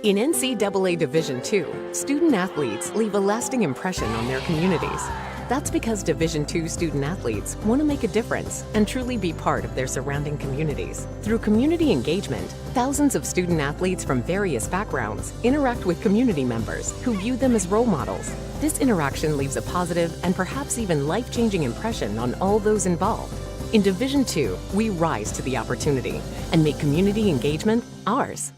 In NCAA Division II, student athletes leave a lasting impression on their communities. That's because Division II student athletes want to make a difference and truly be part of their surrounding communities. Through community engagement, thousands of student athletes from various backgrounds interact with community members who view them as role models. This interaction leaves a positive and perhaps even life-changing impression on all those involved. In Division II, we rise to the opportunity and make community engagement ours.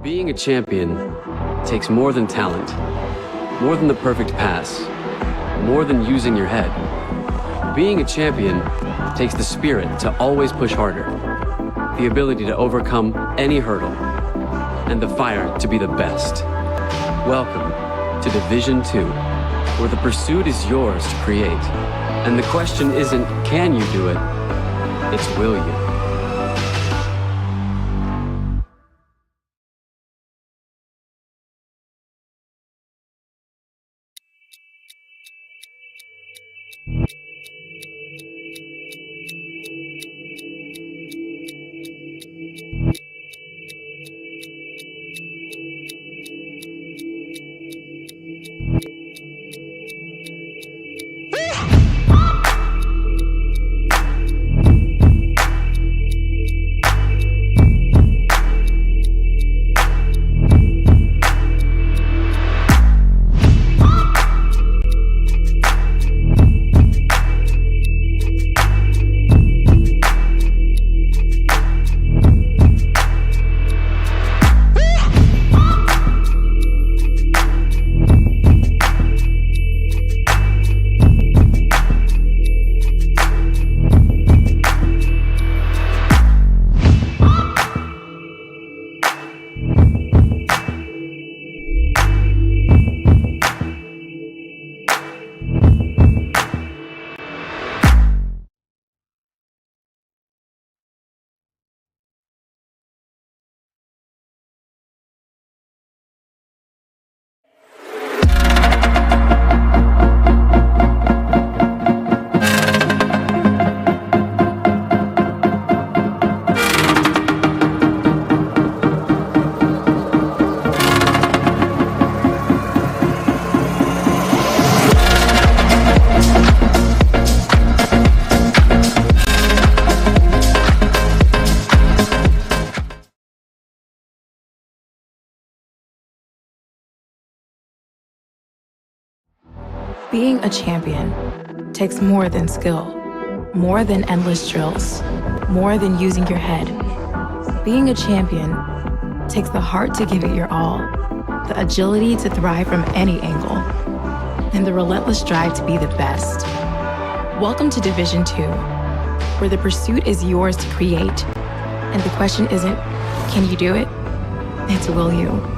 Being a champion takes more than talent, more than the perfect pass, more than using your head. Being a champion takes the spirit to always push harder, the ability to overcome any hurdle, and the fire to be the best. Welcome to Division II, where the pursuit is yours to create. And the question isn't, can you do it? It's, will you? Being a champion takes more than skill, more than endless drills, more than using your head. Being a champion takes the heart to give it your all, the agility to thrive from any angle, and the relentless drive to be the best. Welcome to Division 2, where the pursuit is yours to create, and the question isn't, can you do it? It's, will you?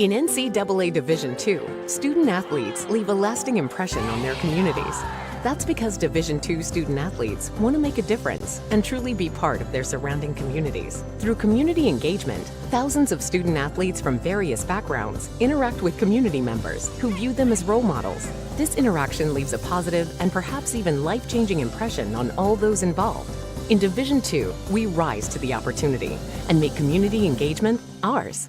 In NCAA Division II, student athletes leave a lasting impression on their communities. That's because Division II student athletes want to make a difference and truly be part of their surrounding communities. Through community engagement, thousands of student athletes from various backgrounds interact with community members who view them as role models. This interaction leaves a positive and perhaps even life-changing impression on all those involved. In Division II, we rise to the opportunity and make community engagement ours.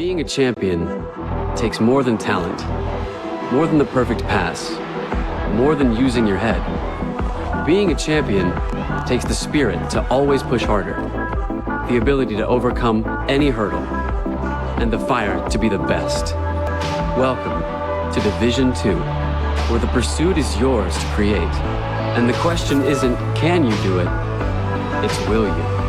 Being a champion takes more than talent, more than the perfect pass, more than using your head. Being a champion takes the spirit to always push harder, the ability to overcome any hurdle, and the fire to be the best. Welcome to Division 2, where the pursuit is yours to create. And the question isn't, can you do it? It's, will you?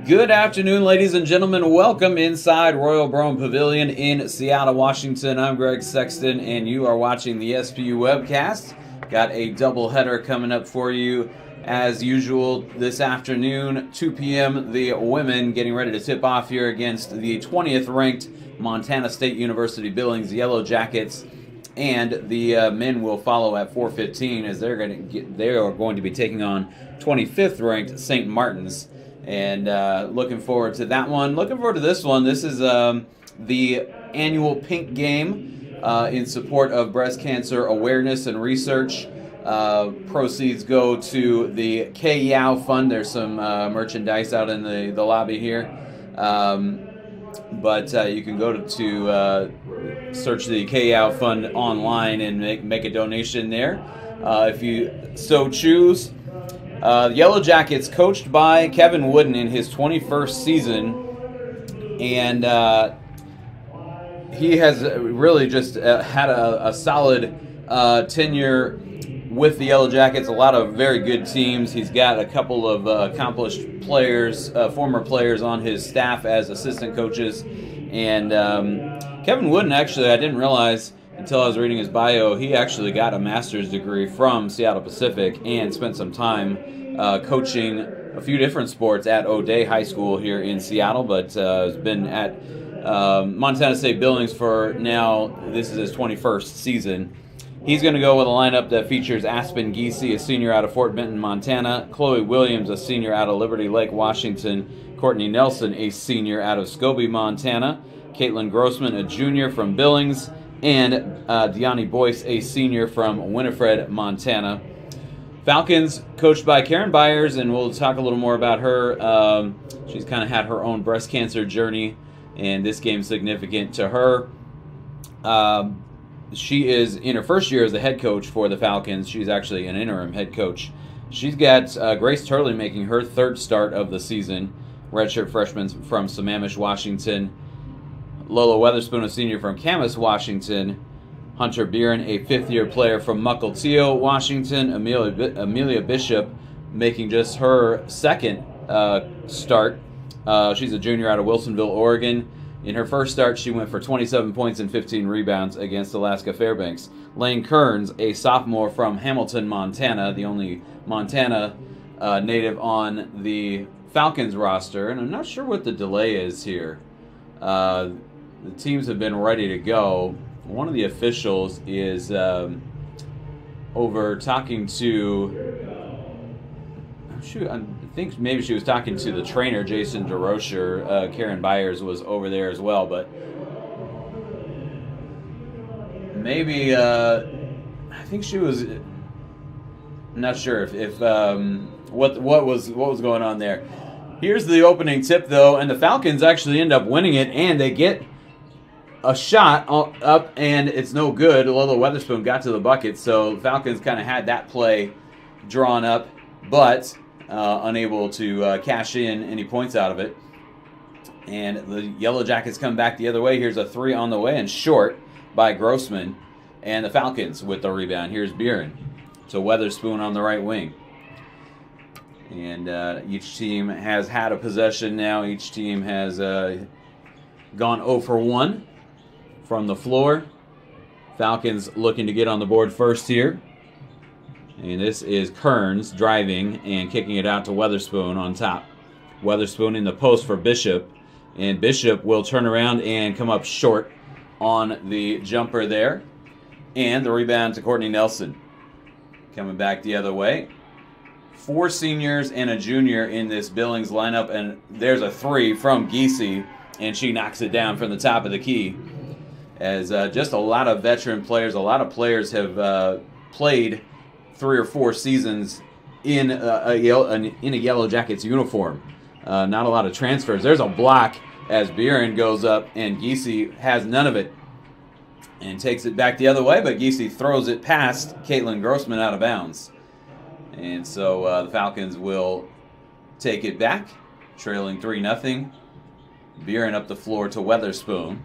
Good afternoon, ladies and gentlemen. Welcome inside Royal Brome Pavilion in Seattle, Washington. I'm Greg Sexton, and you are watching the SPU webcast. Got a doubleheader coming up for you as usual this afternoon. 2 p.m. the women getting ready to tip off here against the 20th ranked Montana State University Billings Yellow Jackets, and the men will follow at 4:15 as they are going to be taking on 25th ranked St. Martin's. And looking forward to that one. Looking forward to this one. This is the annual Pink Game in support of breast cancer awareness and research. Proceeds go to the K-Yow Fund. There's some merchandise out in the lobby here. But you can go to search the K-Yow Fund online and make a donation there if you so choose. The Yellow Jackets, coached by Kevin Wooden in his 21st season, and he has really just had a solid tenure with the Yellow Jackets. A lot of very good teams. He's got a couple of accomplished players, former players on his staff as assistant coaches, and Kevin Wooden, actually, I didn't realize until I was reading his bio, he actually got a master's degree from Seattle Pacific and spent some time coaching a few different sports at O'Day High School here in Seattle, but has been at Montana State Billings for now. This is his 21st season. He's going to go with a lineup that features Aspen Giese, a senior out of Fort Benton, Montana, Chloe Williams, a senior out of Liberty Lake, Washington, Courtney Nelson, a senior out of Scobie, Montana, Caitlin Grossman, a junior from Billings, and Deani Boyce, a senior from Winifred, Montana. Falcons, coached by Karen Byers, and we'll talk a little more about her. She's kind of had her own breast cancer journey, and this game's significant to her. she is in her first year as the head coach for the Falcons. She's actually an interim head coach. She's got Grace Turley making her third start of the season, redshirt freshman from Sammamish, Washington. Lola Weatherspoon, a senior from Camas, Washington. Hunter Beeren, a fifth-year player from Mukilteo, Washington. Amelia Bishop making just her second start. She's a junior out of Wilsonville, Oregon. In her first start, she went for 27 points and 15 rebounds against Alaska Fairbanks. Lane Kearns, a sophomore from Hamilton, Montana, the only Montana native on the Falcons roster. And I'm not sure what the delay is here. The teams have been ready to go. One of the officials is over talking to... I think maybe she was talking to the trainer, Jason DeRocher. Karen Byers was over there as well, but maybe I think she was not sure if what was going on there. Here's the opening tip though, and the Falcons actually end up winning it, and they get a shot up, and it's no good. Lola Weatherspoon got to the bucket, so the Falcons kind of had that play drawn up, but unable to cash in any points out of it. And the Yellow Jackets come back the other way. Here's a three on the way and short by Grossman. And the Falcons with the rebound. Here's Beeren to Weatherspoon on the right wing. And each team has had a possession now. Each team has gone 0 for 1 from the floor. Falcons looking to get on the board first here. And this is Kearns driving and kicking it out to Weatherspoon on top. Weatherspoon in the post for Bishop. And Bishop will turn around and come up short on the jumper there. And the rebound to Courtney Nelson. Coming back the other way. 4 seniors and a junior in this Billings lineup. And there's a three from Giese. And she knocks it down from the top of the key. As just a lot of veteran players, a lot of players have played 3 or 4 seasons in a Yellow Jackets uniform. Not a lot of transfers. There's a block as Beeren goes up, and Giese has none of it and takes it back the other way, but Giese throws it past Caitlin Grossman out of bounds. And so the Falcons will take it back, trailing 3-0. Beeren up the floor to Weatherspoon.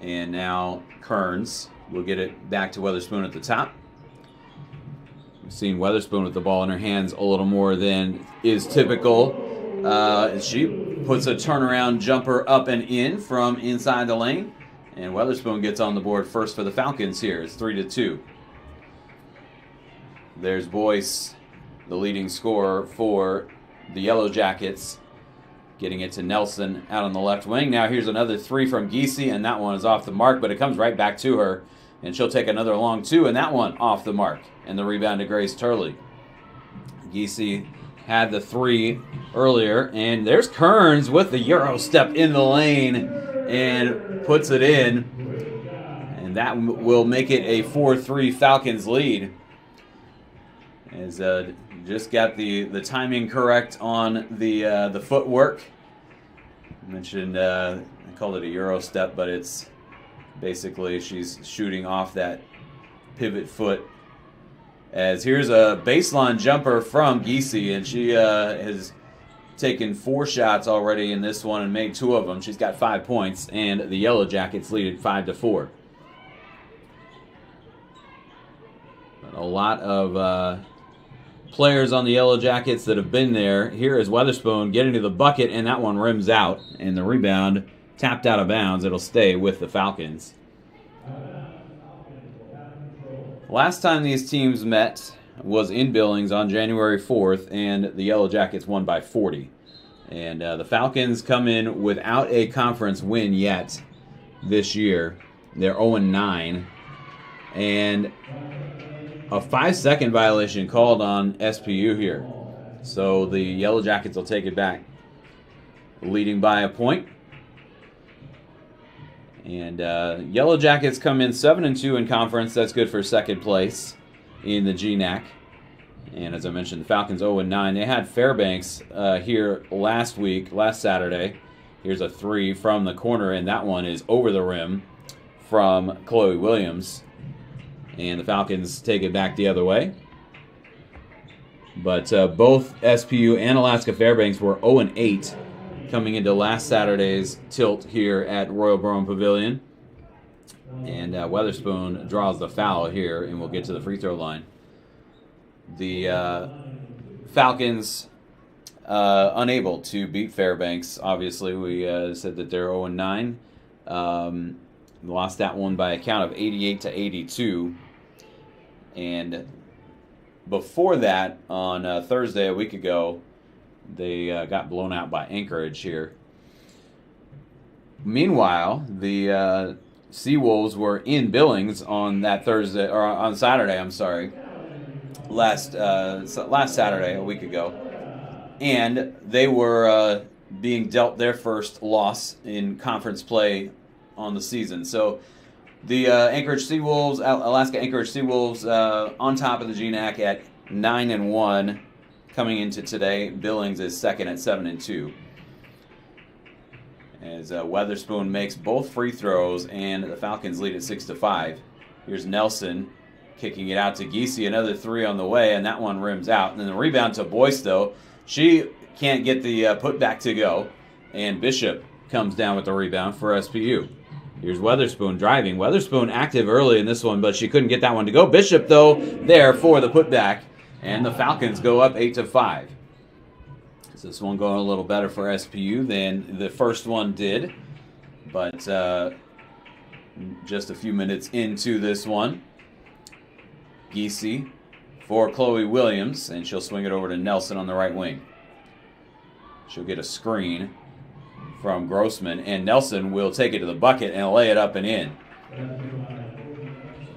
And now Kearns will get it back to Weatherspoon at the top. We've seen Weatherspoon with the ball in her hands a little more than is typical. She puts a turnaround jumper up and in from inside the lane. And Weatherspoon gets on the board first for the Falcons here. It's 3-2. There's Boyce, the leading scorer for the Yellow Jackets, getting it to Nelson out on the left wing. Now here's another three from Giese, and that one is off the mark, but it comes right back to her. And she'll take another long two, and that one off the mark. And the rebound to Grace Turley. Giese had the three earlier, and there's Kearns with the Euro step in the lane and puts it in. And that will make it a 4-3 Falcons lead. As just got the timing correct on the footwork. I mentioned I called it a Euro step, but it's basically she's shooting off that pivot foot. As here's a baseline jumper from Giese, and she has taken 4 shots already in this one and made 2 of them. She's got 5 points, and the Yellow Jackets lead at 5-4. But a lot of players on the Yellow Jackets that have been there. Here is Weatherspoon getting to the bucket, and that one rims out, and the rebound tapped out of bounds. It'll stay with the Falcons. Last time these teams met was in Billings on January 4th, and the Yellow Jackets won by 40. And the Falcons come in without a conference win yet this year. They're 0-9. And a 5-second violation called on SPU here. So the Yellow Jackets will take it back, leading by a point. And Yellow Jackets come in 7-2 in conference. That's good for second place in the GNAC. And as I mentioned, the Falcons 0-9. They had Fairbanks here last Saturday. Here's a three from the corner, and that one is over the rim from Chloe Williams. And the Falcons take it back the other way. But both SPU and Alaska Fairbanks were 0-8 coming into last Saturday's tilt here at Royal Brown Pavilion. And Weatherspoon draws the foul here, and we'll get to the free throw line. The Falcons unable to beat Fairbanks. Obviously, we said that they're 0-9. Lost that one by a count of 88-82. And before that, on Thursday, a week ago, they got blown out by Anchorage here. Meanwhile, the Seawolves were in Billings on that Thursday, or on Saturday, I'm sorry, last Saturday, a week ago. And they were being dealt their first loss in conference play on the season. So the Anchorage Seawolves, Alaska Anchorage Seawolves, on top of the GNAC at 9-1 coming into today. Billings is second at 7-2. As Weatherspoon makes both free throws, and the Falcons lead at 6-5. Here's Nelson kicking it out to Giese, another three on the way, and that one rims out. And then the rebound to Boyce, though. She can't get the putback to go, and Bishop comes down with the rebound for SPU. Here's Weatherspoon driving. Weatherspoon active early in this one, but she couldn't get that one to go. Bishop, though, there for the putback, and the Falcons go up 8-5. So this one going a little better for SPU than the first one did, but just a few minutes into this one, Giese for Chloe Williams, and she'll swing it over to Nelson on the right wing. She'll get a screen from Grossman, and Nelson will take it to the bucket and lay it up and in.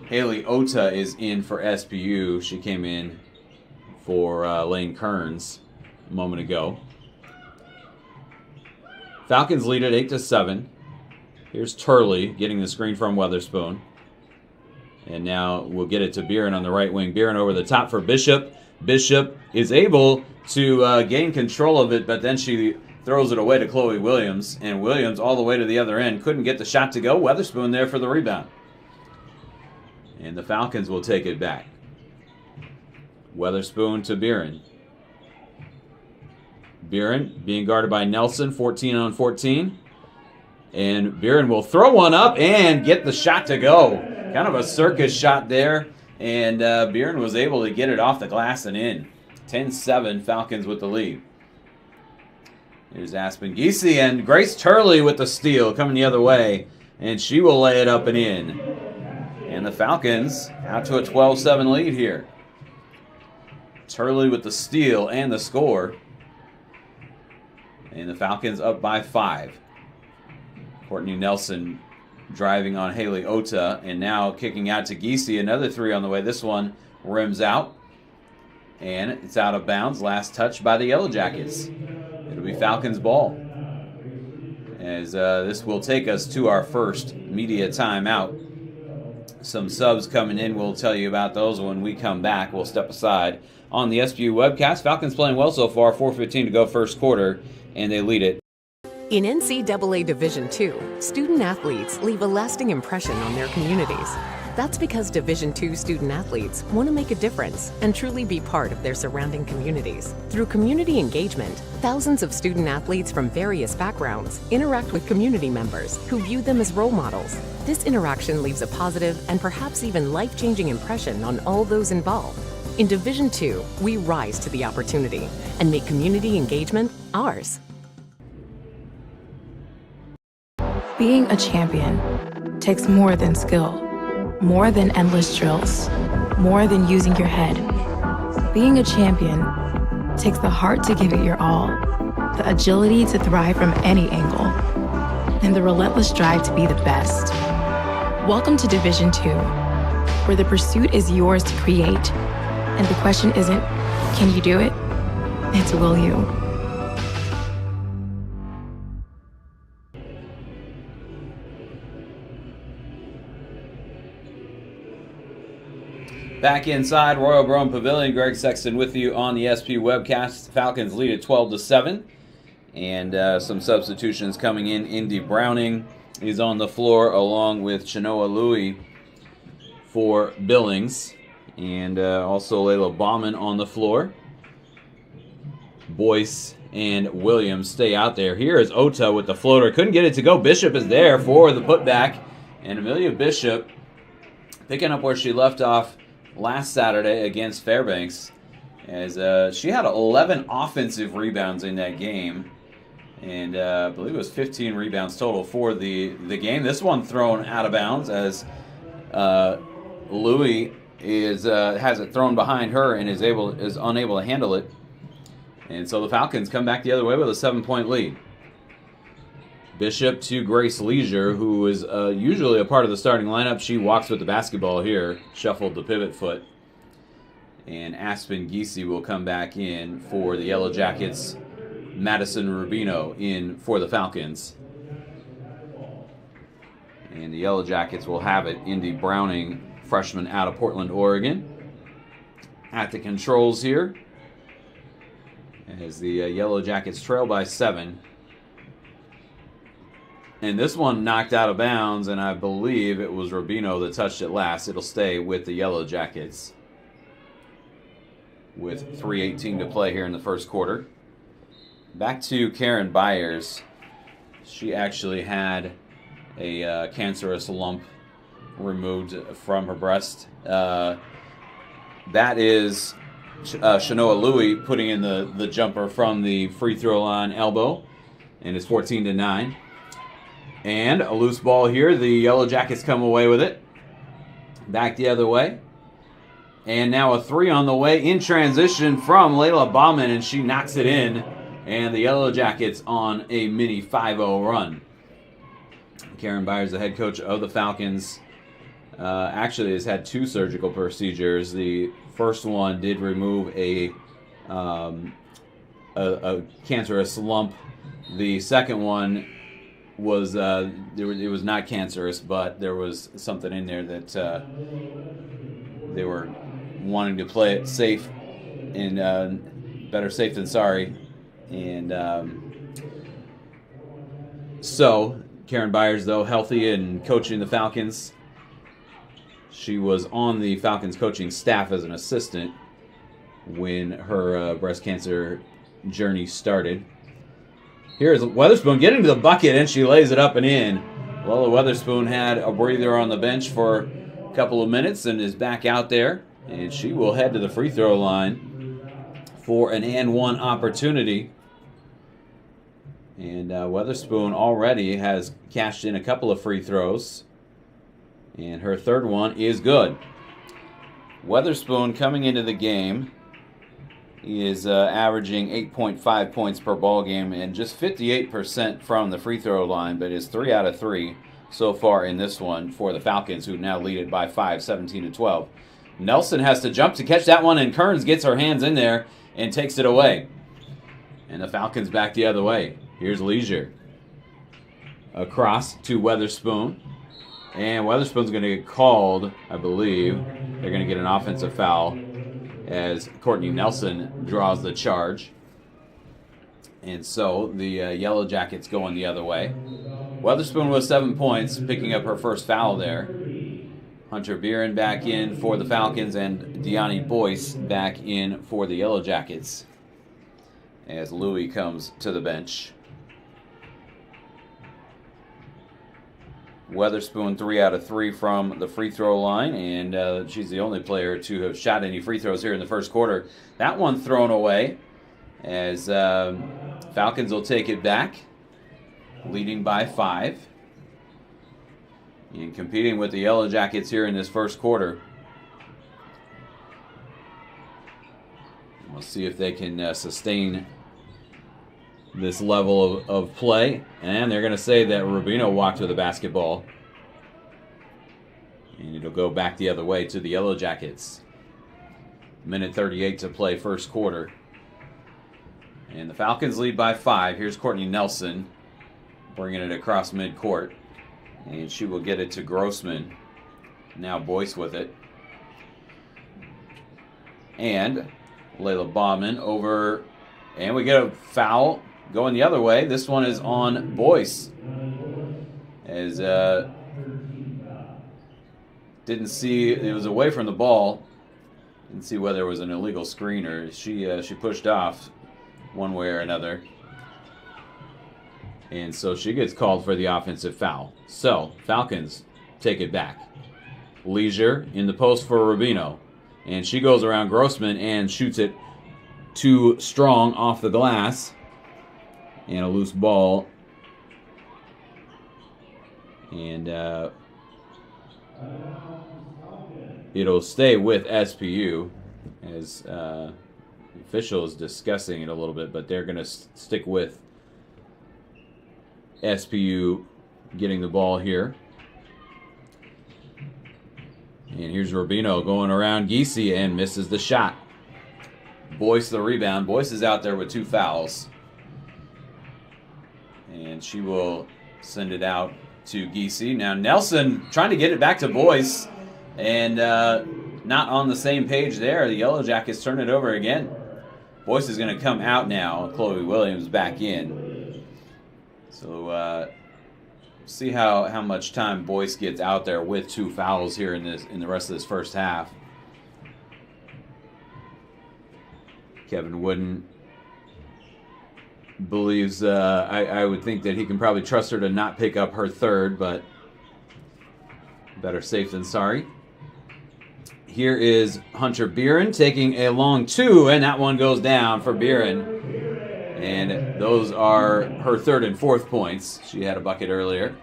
Haley Ota is in for SPU. She came in for Lane Kearns a moment ago. Falcons lead at 8-7. Here's Turley getting the screen from Weatherspoon. And now we'll get it to Beeren on the right wing. Beeren over the top for Bishop. Bishop is able to gain control of it, but then she throws it away to Chloe Williams. And Williams all the way to the other end. Couldn't get the shot to go. Weatherspoon there for the rebound. And the Falcons will take it back. Weatherspoon to Beeren. Beeren being guarded by Nelson, 14-on-14. And Beeren will throw one up and get the shot to go. Kind of a circus shot there. And Beeren was able to get it off the glass and in. 10-7, Falcons with the lead. Here's Aspen Giese, and Grace Turley with the steal coming the other way. And she will lay it up and in. And the Falcons out to a 12-7 lead here. Turley with the steal and the score. And the Falcons up by 5. Courtney Nelson driving on Haley Ota, and now kicking out to Giese. Another three on the way. This one rims out, and it's out of bounds. Last touch by the Yellow Jackets. It'll be Falcons ball. As this will take us to our first media timeout. Some subs coming in. We'll tell you about those when we come back. We'll step aside on the SPU webcast. Falcons playing well so far. 4:15 to go first quarter, and they lead it. In NCAA Division II, student athletes leave a lasting impression on their communities. That's because Division II student athletes want to make a difference and truly be part of their surrounding communities. Through community engagement, thousands of student athletes from various backgrounds interact with community members who view them as role models. This interaction leaves a positive and perhaps even life-changing impression on all those involved. In Division II, we rise to the opportunity and make community engagement ours. Being a champion takes more than skill, more than endless drills, more than using your head. Being a champion takes the heart to give it your all, the agility to thrive from any angle, and the relentless drive to be the best. Welcome to Division II, where the pursuit is yours to create, and the question isn't, can you do it? It's, will you? Back inside Royal Brown Pavilion, Greg Sexton with you on the SP webcast. Falcons lead at 12-7, and some substitutions coming in. Indy Browning is on the floor along with Chenoa Louie for Billings. And also Layla Bauman on the floor. Boyce and Williams stay out there. Here is Ota with the floater. Couldn't get it to go. Bishop is there for the putback. And Amelia Bishop picking up where she left off last Saturday against Fairbanks, as she had 11 offensive rebounds in that game. And I believe it was 15 rebounds total for the game. This one thrown out of bounds as Louie has it thrown behind her and is unable to handle it. And so the Falcons come back the other way with a 7-point lead. Bishop to Grace Leisure, who is usually a part of the starting lineup. She walks with the basketball here, shuffled the pivot foot. And Aspen Giese will come back in for the Yellow Jackets. Madison Rubino in for the Falcons. And the Yellow Jackets will have it. Indy Browning, freshman out of Portland, Oregon, at the controls here, as the Yellow Jackets trail by 7. And this one knocked out of bounds, and I believe it was Rubino that touched it last. It'll stay with the Yellow Jackets with 3:18 to play here in the first quarter. Back to Karen Byers. She actually had a cancerous lump removed from her breast. That is Chenoa Louie putting in the jumper from the free throw line elbow, and it's 14-9. And a loose ball here. The Yellow Jackets come away with it. Back the other way. And now a 3 on the way in transition from Layla Bauman, and she knocks it in. And the Yellow Jackets on a mini 5-0 run. Karen Byers, the head coach of the Falcons, actually has had 2 surgical procedures. The first one did remove a cancerous lump. The second one was it was not cancerous, but there was something in there that they were wanting to play it safe, and better safe than sorry. And so Karen Byers, though, healthy and coaching the Falcons. She was on the Falcons coaching staff as an assistant when her breast cancer journey started. Here's Weatherspoon getting to the bucket, and she lays it up and in. Lola Weatherspoon had a breather on the bench for a couple of minutes and is back out there. And she will head to the free throw line for an and one opportunity. And Weatherspoon already has cashed in a couple of free throws. And her third one is good. Weatherspoon coming into the game is averaging 8.5 points per ball game and just 58% from the free throw line, but is 3 out of 3 so far in this one for the Falcons, who now lead it by 5, 17-12. Nelson has to jump to catch that one, and Kearns gets her hands in there and takes it away. And the Falcons back the other way. Here's Leisure. Across to Weatherspoon. And Weatherspoon's going to get called, I believe. They're going to get an offensive foul as Courtney Nelson draws the charge. And so the Yellow Jackets going the other way. Weatherspoon with 7 points, picking up her first foul there. Hunter Beeren back in for the Falcons, and Deani Boyce back in for the Yellow Jackets as Louie comes to the bench. Weatherspoon 3 out of 3 from the free throw line, and she's the only player to have shot any free throws here in the first quarter. That one thrown away as Falcons will take it back, leading by 5. And competing with the Yellow Jackets here in this first quarter. We'll see if they can sustain this level of play. And they're going to say that Rubino walked with the basketball. And it'll go back the other way to the Yellow Jackets. Minute 38 to play first quarter. And the Falcons lead by 5. Here's Courtney Nelson bringing it across midcourt. And she will get it to Grossman. Now Boyce with it. And Layla Bauman over. And we get a foul going the other way. This one is on Boyce. as didn't see, it was away from the ball. Didn't see whether it was an illegal screen or she pushed off one way or another. And so she gets called for the offensive foul. So Falcons take it back. Leisure in the post for Rubino. And she goes around Grossman and shoots it too strong off the glass. And a loose ball. And it'll stay with SPU as the official is discussing it a little bit, but they're going to stick with SPU getting the ball here. And here's Rubino going around Giese and misses the shot. Boyce the rebound. Boyce is out there with 2 fouls. And she will send it out to Giese. Now Nelson trying to get it back to Boyce. And not on the same page there. The Yellow Jackets turn it over again. Boyce is going to come out now. Chloe Williams back in. So see how much time Boyce gets out there with 2 fouls here in the rest of this first half. Kevin Wooden believes I would think that he can probably trust her to not pick up her third, but better safe than sorry. Here is Hunter Beeren taking a long 2, and that one goes down for Beeren. And those are her 3rd and 4th points. She had a bucket earlier.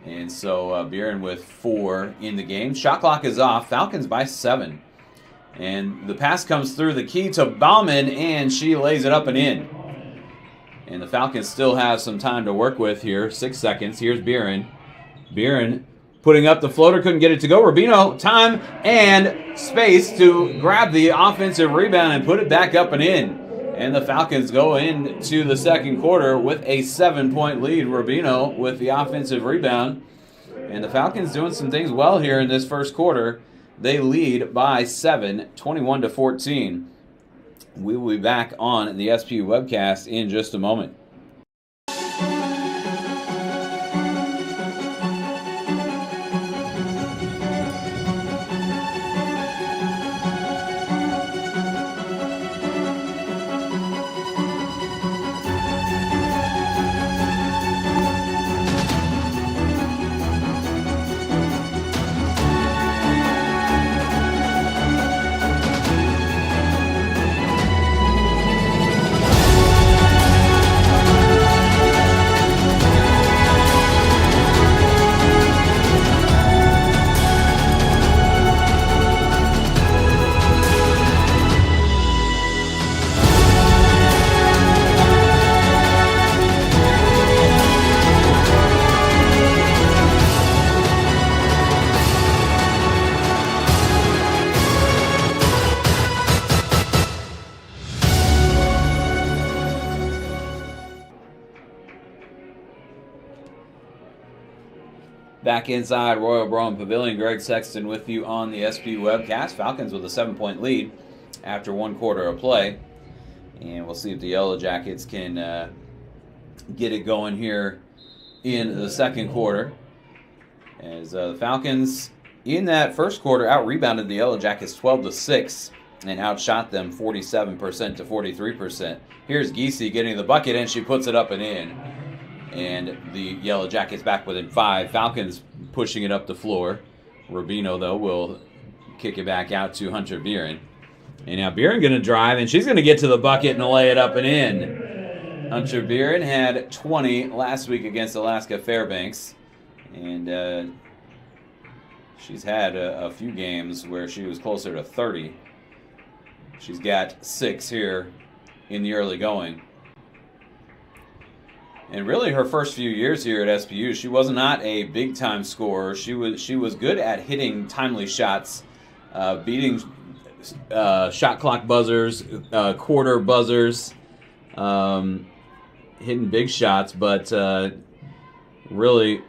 And so Beeren with 4 in the game. Shot clock is off. Falcons by 7. And the pass comes through the key to Bauman, and she lays it up and in. And the Falcons still have some time to work with here. 6 seconds. Here's Beeren. Beeren putting up the floater, couldn't get it to go. Rubino, time and space to grab the offensive rebound and put it back up and in. And the Falcons go into the second quarter with a 7-point lead. Rubino with the offensive rebound. And the Falcons doing some things well here in this first quarter. They lead by 7, 21-14. We will be back on the SPU webcast in just a moment. Back inside Royal Brown Pavilion, Greg Sexton with you on the SPU webcast. Falcons with a 7-point lead after 1 quarter of play. And we'll see if the Yellow Jackets can get it going here in the second quarter. As the Falcons, in that first quarter, out-rebounded the Yellow Jackets 12-6 and outshot them 47% to 43%. Here's Giese getting the bucket, and she puts it up and in. And the Yellow Jackets back within 5. Falcons pushing it up the floor. Rubino, though, will kick it back out to Hunter Beeren. And now Beeren going to drive, and she's going to get to the bucket and lay it up and in. Hunter Beeren had 20 last week against Alaska Fairbanks. And she's had a few games where she was closer to 30. She's got 6 here in the early going. And really, her first few years here at SPU, she was not a big-time scorer. She was good at hitting timely shots, beating shot clock buzzers, quarter buzzers, hitting big shots, but really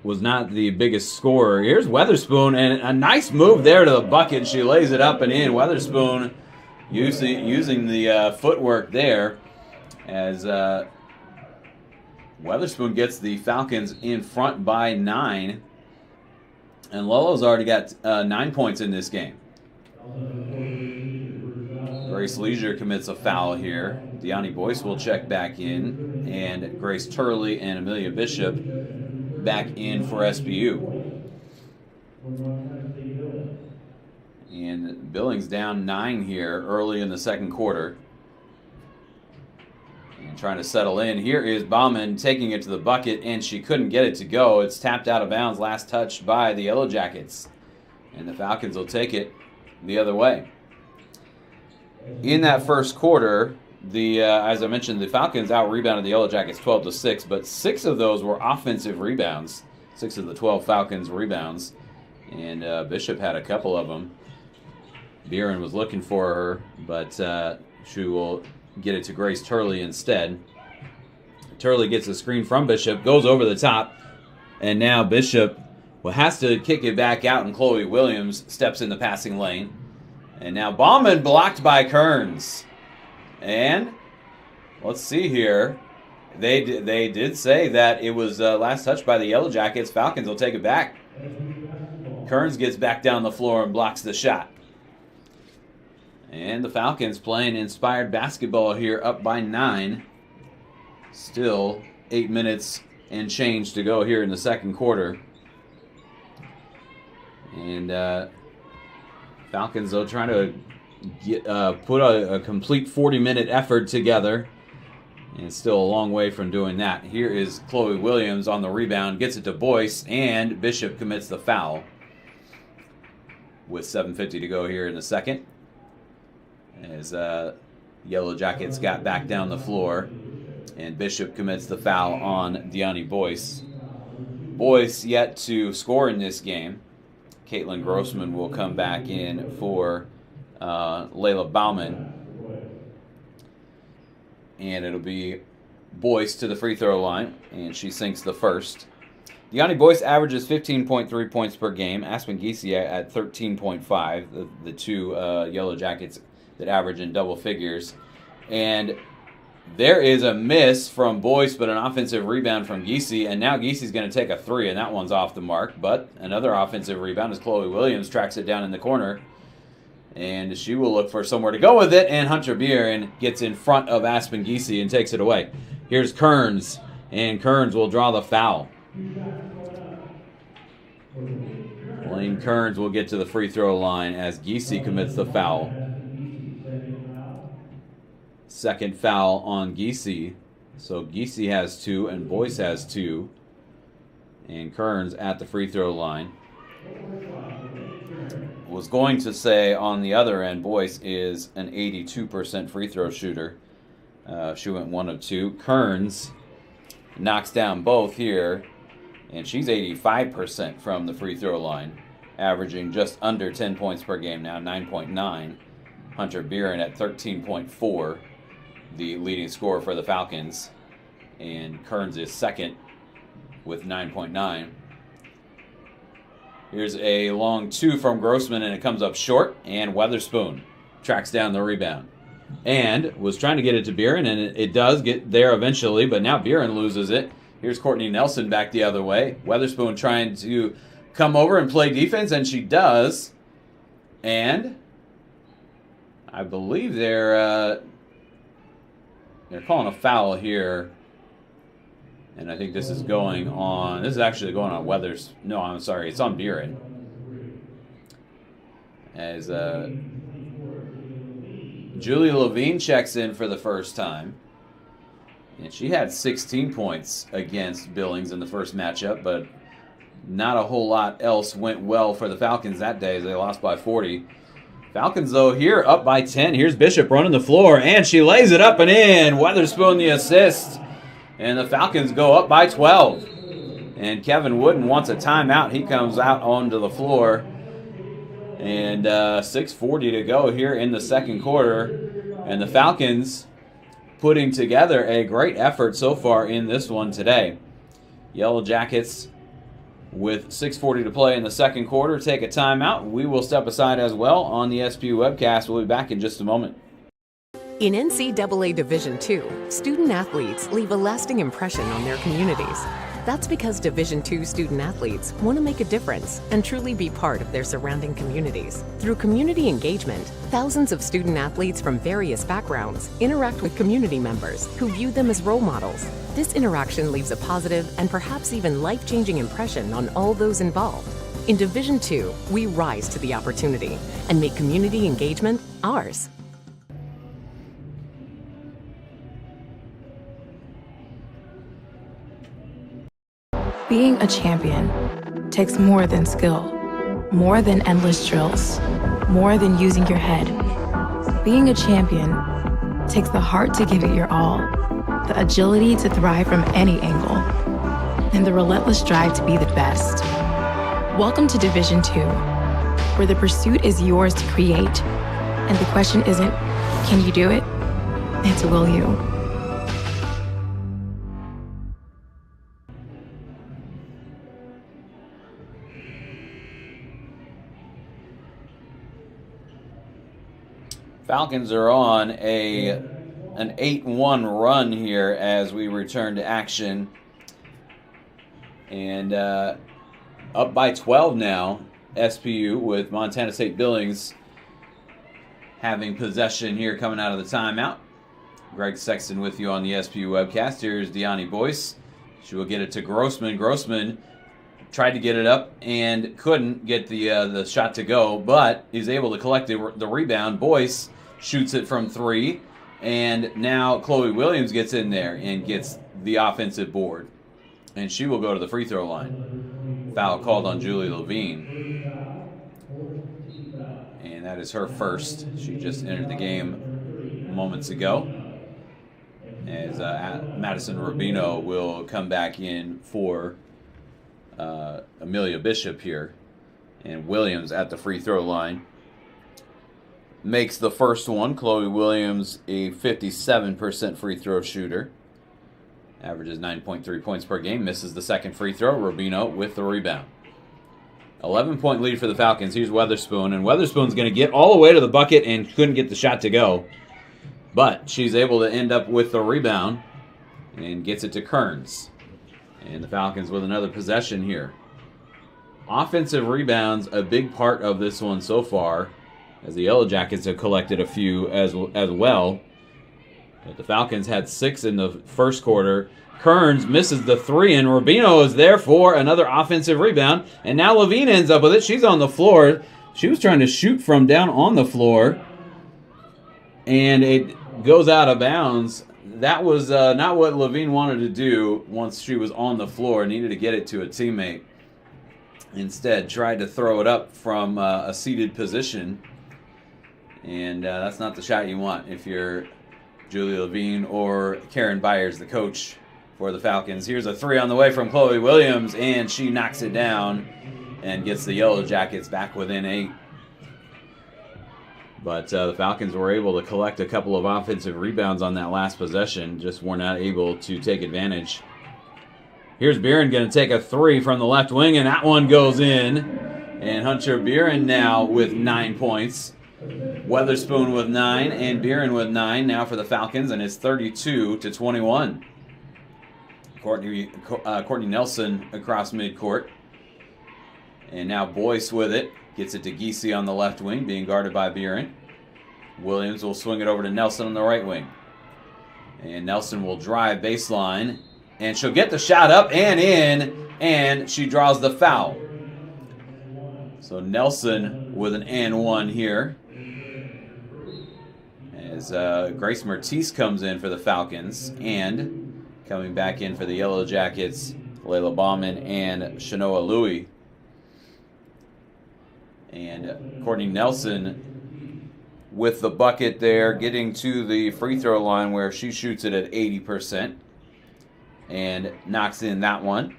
was not the biggest scorer. Here's Weatherspoon, and a nice move there to the bucket. She lays it up and in. Weatherspoon using the footwork there as Weatherspoon gets the Falcons in front by 9. And Lolo's already got 9 points in this game. Grace Leisure commits a foul here. Deani Boyce will check back in. And Grace Turley and Amelia Bishop back in for SBU. And Billings down 9 here early in the second quarter. And trying to settle in. Here is Bauman taking it to the bucket, and she couldn't get it to go. It's tapped out of bounds, last touch by the Yellow Jackets. And the Falcons will take it the other way. In that first quarter, as I mentioned, the Falcons out-rebounded the Yellow Jackets 12-6, but 6 of those were offensive rebounds. 6 of the 12 Falcons rebounds. And Bishop had a couple of them. Buren was looking for her, but she will get it to Grace Turley instead. Turley gets a screen from Bishop, goes over the top, and now Bishop has to kick it back out, and Chloe Williams steps in the passing lane. And now Bauman blocked by Kearns. And let's see here. They did say that it was last touch by the Yellow Jackets. Falcons will take it back. Kearns gets back down the floor and blocks the shot. And the Falcons playing inspired basketball here, up by 9. Still 8 minutes and change to go here in the second quarter. And Falcons, though, trying to put a complete 40-minute effort together. And still a long way from doing that. Here is Chloe Williams on the rebound, gets it to Boyce, and Bishop commits the foul. With 7:50 to go here in the second. As Yellow Jackets got back down the floor, and Bishop commits the foul on Deani Boyce. Boyce yet to score in this game. Caitlin Grossman will come back in for Layla Bauman. And it'll be Boyce to the free throw line, and she sinks the first. Deani Boyce averages 15.3 points per game. Aspen Giese at 13.5, the two Yellow Jackets that average in double figures. And there is a miss from Boyce, but an offensive rebound from Giese. And now Giese's going to take a 3, and that one's off the mark. But another offensive rebound as Chloe Williams tracks it down in the corner. And she will look for somewhere to go with it. And Hunter Buren gets in front of Aspen Giese and takes it away. Here's Kearns, and Kearns will draw the foul. Lane Kearns will get to the free throw line as Giese commits the foul. Second foul on Giese. So Giese has 2 and Boyce has 2. And Kearns at the free throw line. Was going to say on the other end, Boyce is an 82% free throw shooter. She went 1 of 2. Kearns knocks down both here. And she's 85% from the free throw line, averaging just under 10 points per game now, 9.9. Hunter Buren at 13.4, the leading scorer for the Falcons. And Kearns is second with 9.9. Here's a long 2 from Grossman, and it comes up short. And Weatherspoon tracks down the rebound. And was trying to get it to Buren, and it does get there eventually, but now Buren loses it. Here's Courtney Nelson back the other way. Weatherspoon trying to come over and play defense, and she does. And I believe they're calling a foul here. And I think this is going on. This is actually going on Weathers. No, I'm sorry. It's on Buren. As Julia Levine checks in for the first time. And she had 16 points against Billings in the first matchup, but not a whole lot else went well for the Falcons that day as they lost by 40. Falcons, though, here up by 10. Here's Bishop running the floor, and she lays it up and in. Weatherspoon the assist. And the Falcons go up by 12. And Kevin Wooden wants a timeout. He comes out onto the floor. And 6:40 to go here in the second quarter. And the Falcons putting together a great effort so far in this one today. Yellow Jackets, with 6:40 to play in the second quarter, take a timeout. We will step aside as well on the SPU webcast. We'll be back in just a moment. In NCAA Division II, student athletes leave a lasting impression on their communities. That's because Division II student athletes want to make a difference and truly be part of their surrounding communities. Through community engagement, thousands of student athletes from various backgrounds interact with community members who view them as role models. This interaction leaves a positive and perhaps even life-changing impression on all those involved. In Division II, we rise to the opportunity and make community engagement ours. Being a champion takes more than skill, more than endless drills, more than using your head. Being a champion takes the heart to give it your all, the agility to thrive from any angle, and the relentless drive to be the best. Welcome to Division II, where the pursuit is yours to create, and the question isn't, can you do it? It's, will you? Falcons are on an 8-1 run here as we return to action. And up by 12 now, SPU with Montana State Billings having possession here coming out of the timeout. Greg Sexton with you on the SPU webcast. Here's Deani Boyce. She will get it to Grossman. Grossman tried to get it up and couldn't get the shot to go, but is able to collect the rebound. Boyce shoots it from three, and now Chloe Williams gets in there and gets the offensive board. And she will go to the free throw line. Foul called on Julie Levine. And that is her first. She just entered the game moments ago. As Madison Rubino will come back in for Amelia Bishop here. And Williams at the free throw line makes the first one. Chloe Williams, a 57% free throw shooter. Averages 9.3 points per game. Misses the second free throw. Rubino with the rebound. 11-point lead for the Falcons. Here's Weatherspoon. And Weatherspoon's going to get all the way to the bucket and couldn't get the shot to go. But she's able to end up with the rebound and gets it to Kearns. And the Falcons with another possession here. Offensive rebounds, a big part of this one so far, as the Yellow Jackets have collected a few as well. But the Falcons had 6 in the first quarter. Kearns misses the 3, and Rubino is there for another offensive rebound. And now Levine ends up with it. She's on the floor. She was trying to shoot from down on the floor, and it goes out of bounds. That was not what Levine wanted to do once she was on the floor. Needed to get it to a teammate. Instead, tried to throw it up from a seated position. And that's not the shot you want if you're Julie Levine or Karen Byers, the coach for the Falcons. Here's a 3 on the way from Chloe Williams, and she knocks it down and gets the Yellow Jackets back within 8. But the Falcons were able to collect a couple of offensive rebounds on that last possession, just were not able to take advantage. Here's Buren going to take a 3 from the left wing, and that one goes in. And Hunter Buren now with 9 points. Weatherspoon with 9 and Buren with 9 now for the Falcons, and it's 32-21. Courtney Nelson across midcourt. And now Boyce with it. Gets it to Giese on the left wing, being guarded by Buren. Williams will swing it over to Nelson on the right wing. And Nelson will drive baseline. And she'll get the shot up and in. And she draws the foul. So Nelson with an and one here. As Grace Mertiz comes in for the Falcons. And coming back in for the Yellow Jackets, Layla Bauman and Shanoa Louie. And Courtney Nelson with the bucket there, getting to the free throw line where she shoots it at 80% and knocks in that one.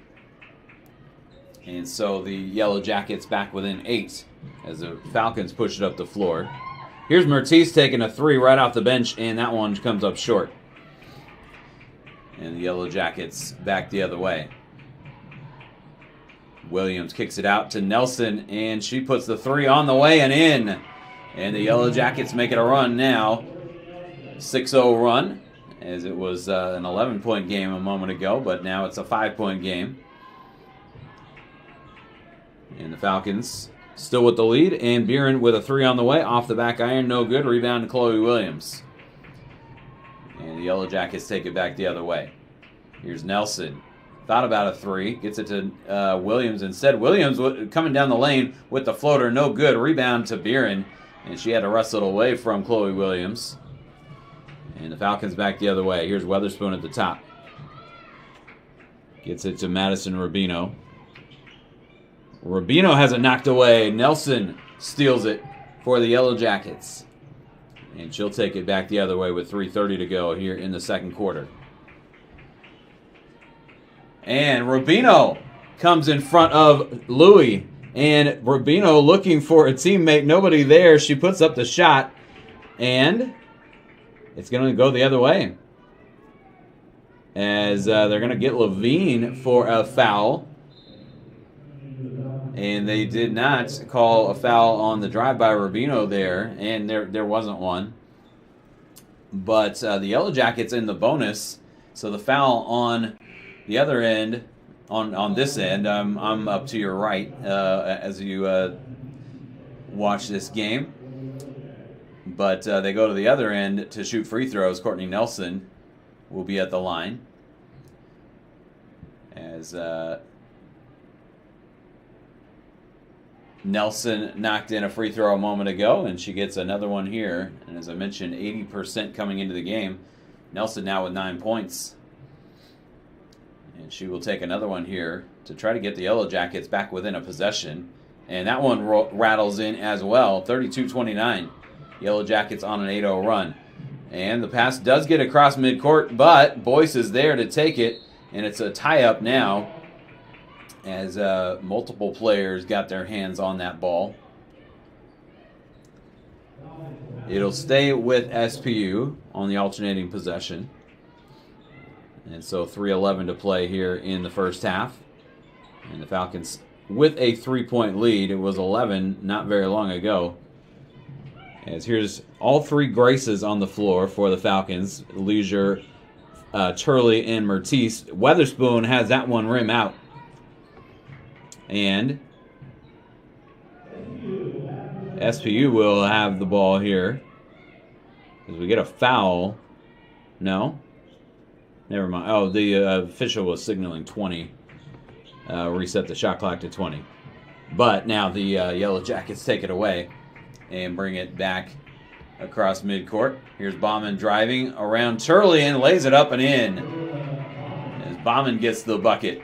And so the Yellow Jackets back within 8 as the Falcons push it up the floor. Here's Mertiz taking a 3 right off the bench, and that one comes up short. And the Yellow Jackets back the other way. Williams kicks it out to Nelson, and she puts the 3 on the way and in. And the Yellow Jackets make it a run now. 6-0 run, as it was an 11-point game a moment ago, but now it's a 5-point game. And the Falcons still with the lead, and Buren with a 3 on the way. Off the back iron, no good. Rebound to Chloe Williams. And the Yellow Jackets take it back the other way. Here's Nelson. Thought about a 3. Gets it to Williams instead. Williams coming down the lane with the floater. No good. Rebound to Buren. And she had to wrestle it away from Chloe Williams. And the Falcons back the other way. Here's Weatherspoon at the top. Gets it to Madison Rubino. Rubino has it knocked away. Nelson steals it for the Yellow Jackets. And she'll take it back the other way with 3:30 to go here in the second quarter. And Rubino comes in front of Louie. And Rubino looking for a teammate. Nobody there. She puts up the shot. And it's going to go the other way. As they're going to get Levine for a foul. And they did not call a foul on the drive by Rubino there. And there wasn't one. But the Yellow Jackets in the bonus. So the foul on the other end, on this end, I'm up to your right as you watch this game. But they go to the other end to shoot free throws. Courtney Nelson will be at the line. As Nelson knocked in a free throw a moment ago, and she gets another one here. And as I mentioned, 80% coming into the game. Nelson now with 9 points. And she will take another one here to try to get the Yellow Jackets back within a possession. And that one rattles in as well, 32-29. Yellow Jackets on an 8-0 run. And the pass does get across midcourt, but Boyce is there to take it. And it's a tie-up now as multiple players got their hands on that ball. It'll stay with SPU on the alternating possession. And so 3:11 to play here in the first half. And the Falcons with a 3-point lead. It was 11 not very long ago. As here's all 3 Graces on the floor for the Falcons. Leisure, Turley, and Mertice. Weatherspoon has that one rim out. And SPU will have the ball here. As we get a foul. No? Never mind. Oh, the official was signaling 20. Reset the shot clock to 20. But now the Yellow Jackets take it away and bring it back across midcourt. Here's Bauman driving around Turley and lays it up and in. As Bauman gets the bucket.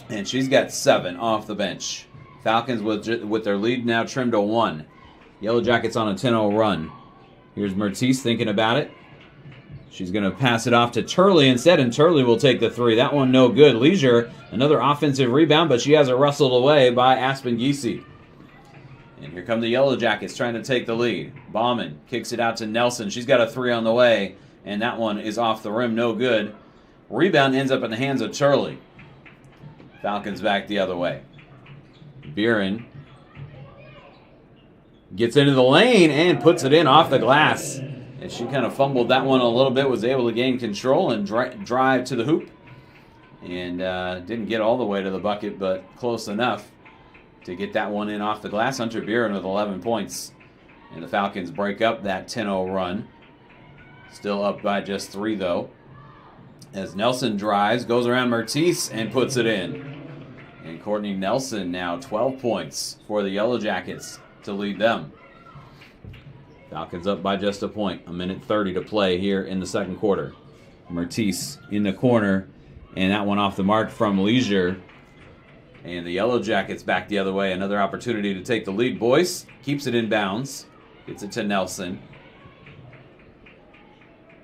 And she's got 7 off the bench. Falcons with their lead now trimmed to 1. Yellow Jackets on a 10-0 run. Here's Mertice thinking about it. She's going to pass it off to Turley instead, and Turley will take the 3. That one no good. Leisure, another offensive rebound, but she has it wrestled away by Aspen Giese. And here come the Yellow Jackets trying to take the lead. Bauman kicks it out to Nelson. She's got a 3 on the way, and that one is off the rim, no good. Rebound ends up in the hands of Turley. Falcons back the other way. Buren gets into the lane and puts it in off the glass. And she kind of fumbled that one a little bit, was able to gain control and drive to the hoop. And didn't get all the way to the bucket, but close enough to get that one in off the glass. Hunter Buren with 11 points. And the Falcons break up that 10-0 run. Still up by just 3, though. As Nelson drives, goes around Mertice and puts it in. And Courtney Nelson now 12 points for the Yellow Jackets to lead them. Falcons up by just a point. 1:30 to play here in the second quarter. Mertice in the corner, and that one off the mark from Leisure. And the Yellow Jackets back the other way. Another opportunity to take the lead. Boyce keeps it in bounds. Gets it to Nelson.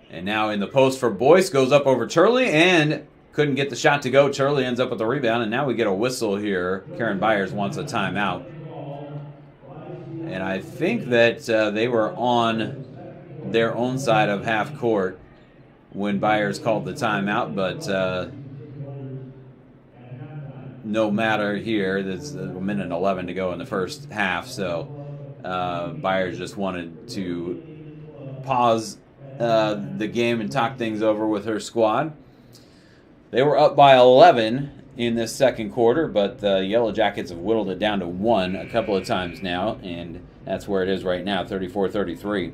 And now in the post for Boyce, goes up over Turley and couldn't get the shot to go. Turley ends up with the rebound, and now we get a whistle here. Karen Byers wants a timeout. And I think that they were on their own side of half court when Byers called the timeout, but no matter here. There's 1:11 to go in the first half, so Byers just wanted to pause the game and talk things over with her squad. They were up by 11 in this second quarter, but the Yellow Jackets have whittled it down to 1 a couple of times now, and that's where it is right now, 34-33.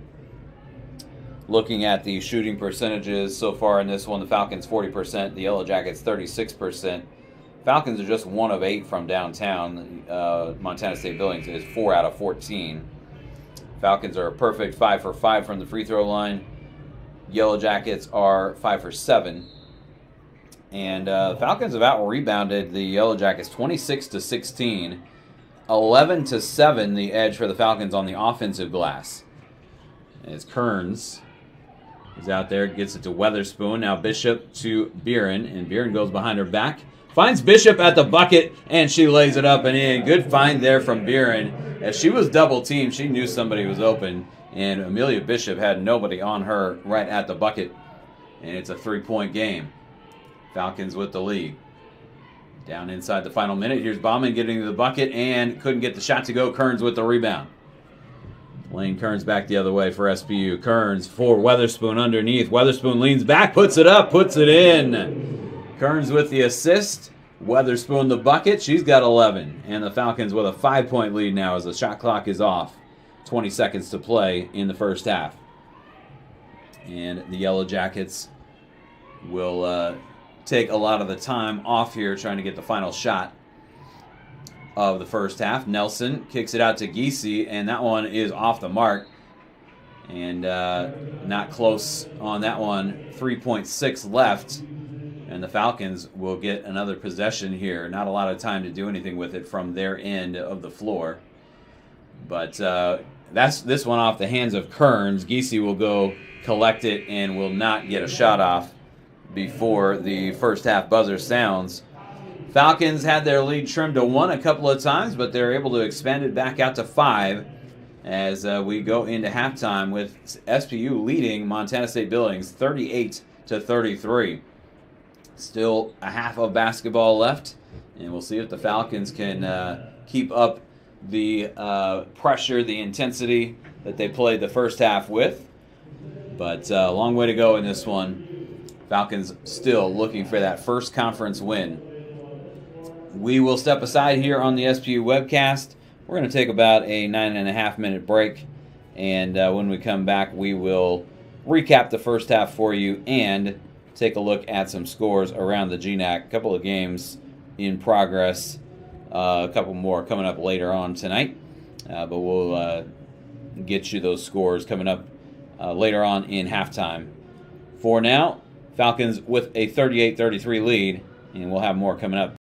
Looking at the shooting percentages so far in this one, the Falcons 40%, the Yellow Jackets 36%. Falcons are just 1 of 8 from downtown. Montana State Billings is 4 out of 14. Falcons are a perfect 5 for 5 from the free throw line. Yellow Jackets are 5 for 7. And Falcons have out-rebounded the Yellow Jackets 26-16. 11-7 the edge for the Falcons on the offensive glass. As Kearns is out there, gets it to Weatherspoon. Now Bishop to Beeren, and Beeren goes behind her back. Finds Bishop at the bucket, and she lays it up and in. Good find there from Beeren. As she was double-teamed, she knew somebody was open, and Amelia Bishop had nobody on her right at the bucket. And it's a 3-point game. Falcons with the lead. Down inside the final minute. Here's Bauman getting to the bucket and couldn't get the shot to go. Kearns with the rebound. Lane Kearns back the other way for SPU. Kearns for Weatherspoon underneath. Weatherspoon leans back, puts it up, puts it in. Kearns with the assist. Weatherspoon the bucket. She's got 11. And the Falcons with a 5-point lead now as the shot clock is off. 20 seconds to play in the first half. And the Yellow Jackets will take a lot of the time off here trying to get the final shot of the first half. Nelson kicks it out to Giese, and that one is off the mark. And not close on that one. 3.6 left. And the Falcons will get another possession here. Not a lot of time to do anything with it from their end of the floor. But that's this one off the hands of Kearns. Giese will go collect it and will not get a shot off before the first half buzzer sounds. Falcons had their lead trimmed to 1 a couple of times, but they're able to expand it back out to 5 as we go into halftime with SPU leading Montana State Billings 38-33. Still a half of basketball left, and we'll see if the Falcons can keep up the pressure, the intensity that they played the first half with. But a long way to go in this one. Falcons still looking for that first conference win. We will step aside here on the SPU webcast. We're going to take about a 9.5-minute break. And when we come back, we will recap the first half for you and take a look at some scores around the GNAC. A couple of games in progress. A couple more coming up later on tonight. But we'll get you those scores coming up later on in halftime. For now, Falcons with a 38-33 lead, and we'll have more coming up.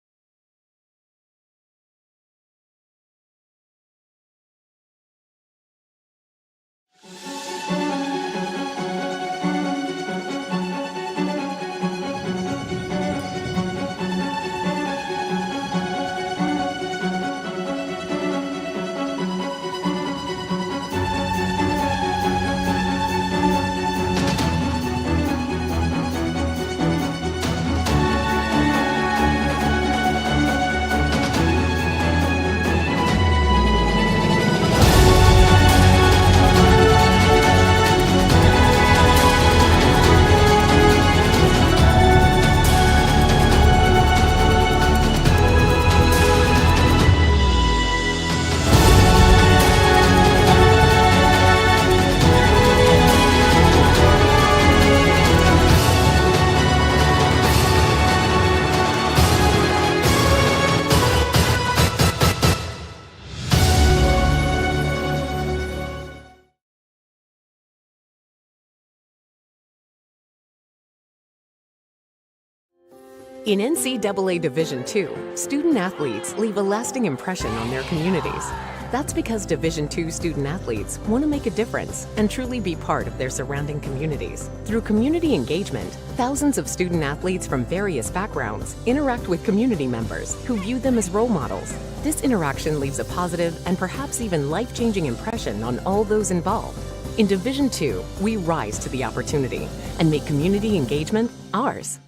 In NCAA Division II, student athletes leave a lasting impression on their communities. That's because Division II student athletes want to make a difference and truly be part of their surrounding communities. Through community engagement, thousands of student athletes from various backgrounds interact with community members who view them as role models. This interaction leaves a positive and perhaps even life-changing impression on all those involved. In Division II, we rise to the opportunity and make community engagement ours.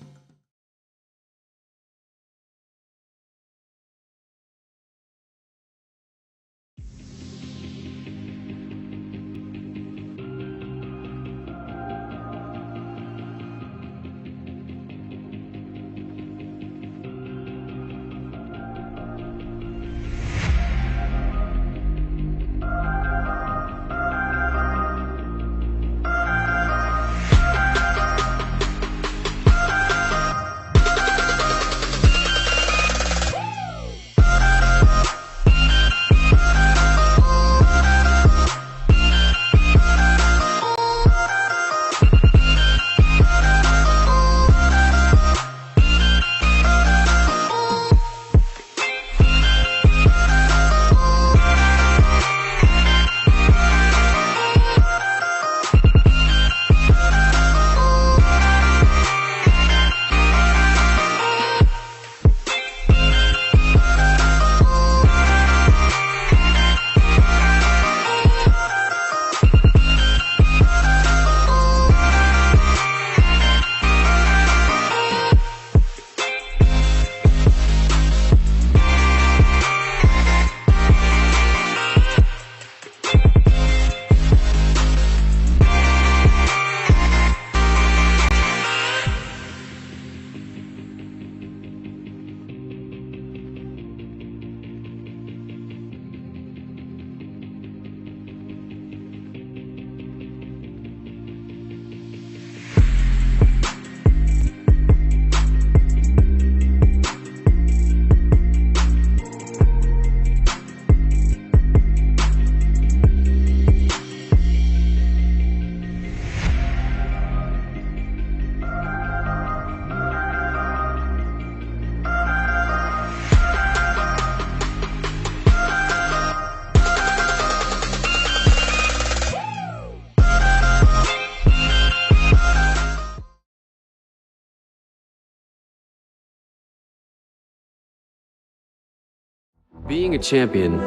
Being a champion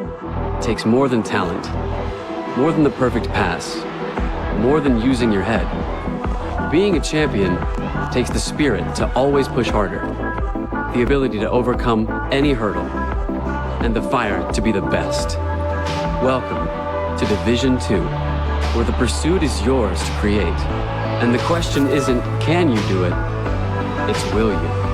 takes more than talent, more than the perfect pass, more than using your head. Being a champion takes the spirit to always push harder, the ability to overcome any hurdle, and the fire to be the best. Welcome to Division 2, where the pursuit is yours to create. And the question isn't, can you do it? It's, will you?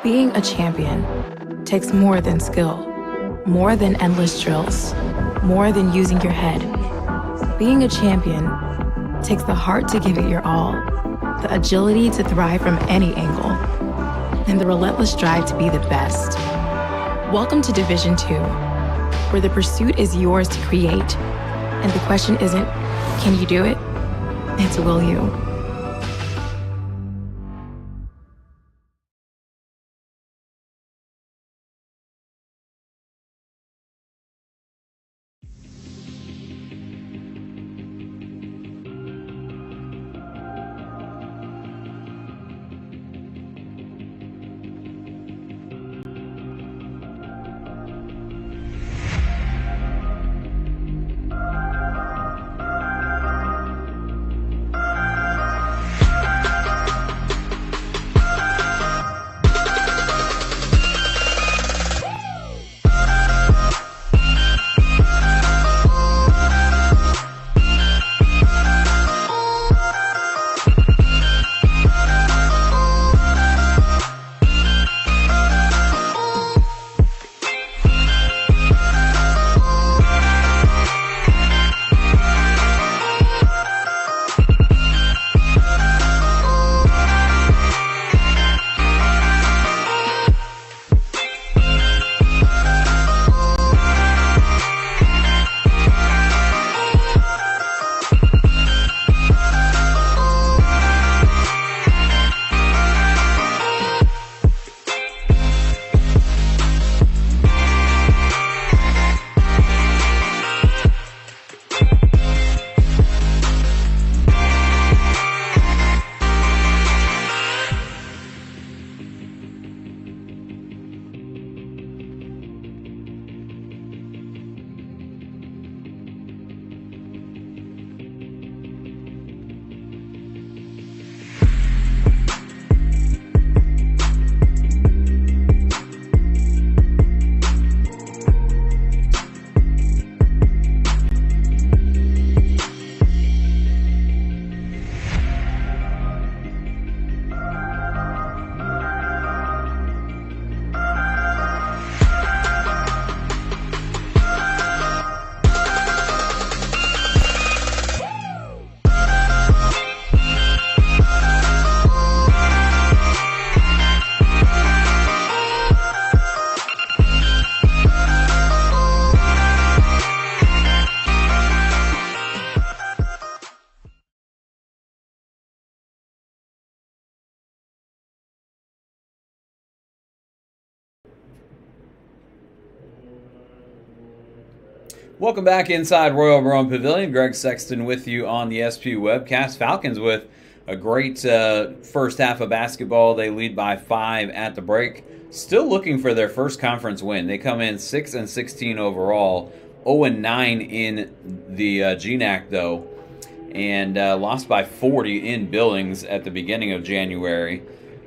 Being a champion takes more than skill, more than endless drills, more than using your head. Being a champion takes the heart to give it your all, the agility to thrive from any angle, and the relentless drive to be the best. Welcome to Division 2, where the pursuit is yours to create, and the question isn't, can you do it? It's, will you? Welcome back inside Royal Rome Pavilion. Greg Sexton with you on the SP webcast. Falcons with a great first half of basketball. They lead by 5 at the break. Still looking for their first conference win. They come in 6-16 overall, 0-9 in the GNAC though, and lost by 40 in Billings at the beginning of January.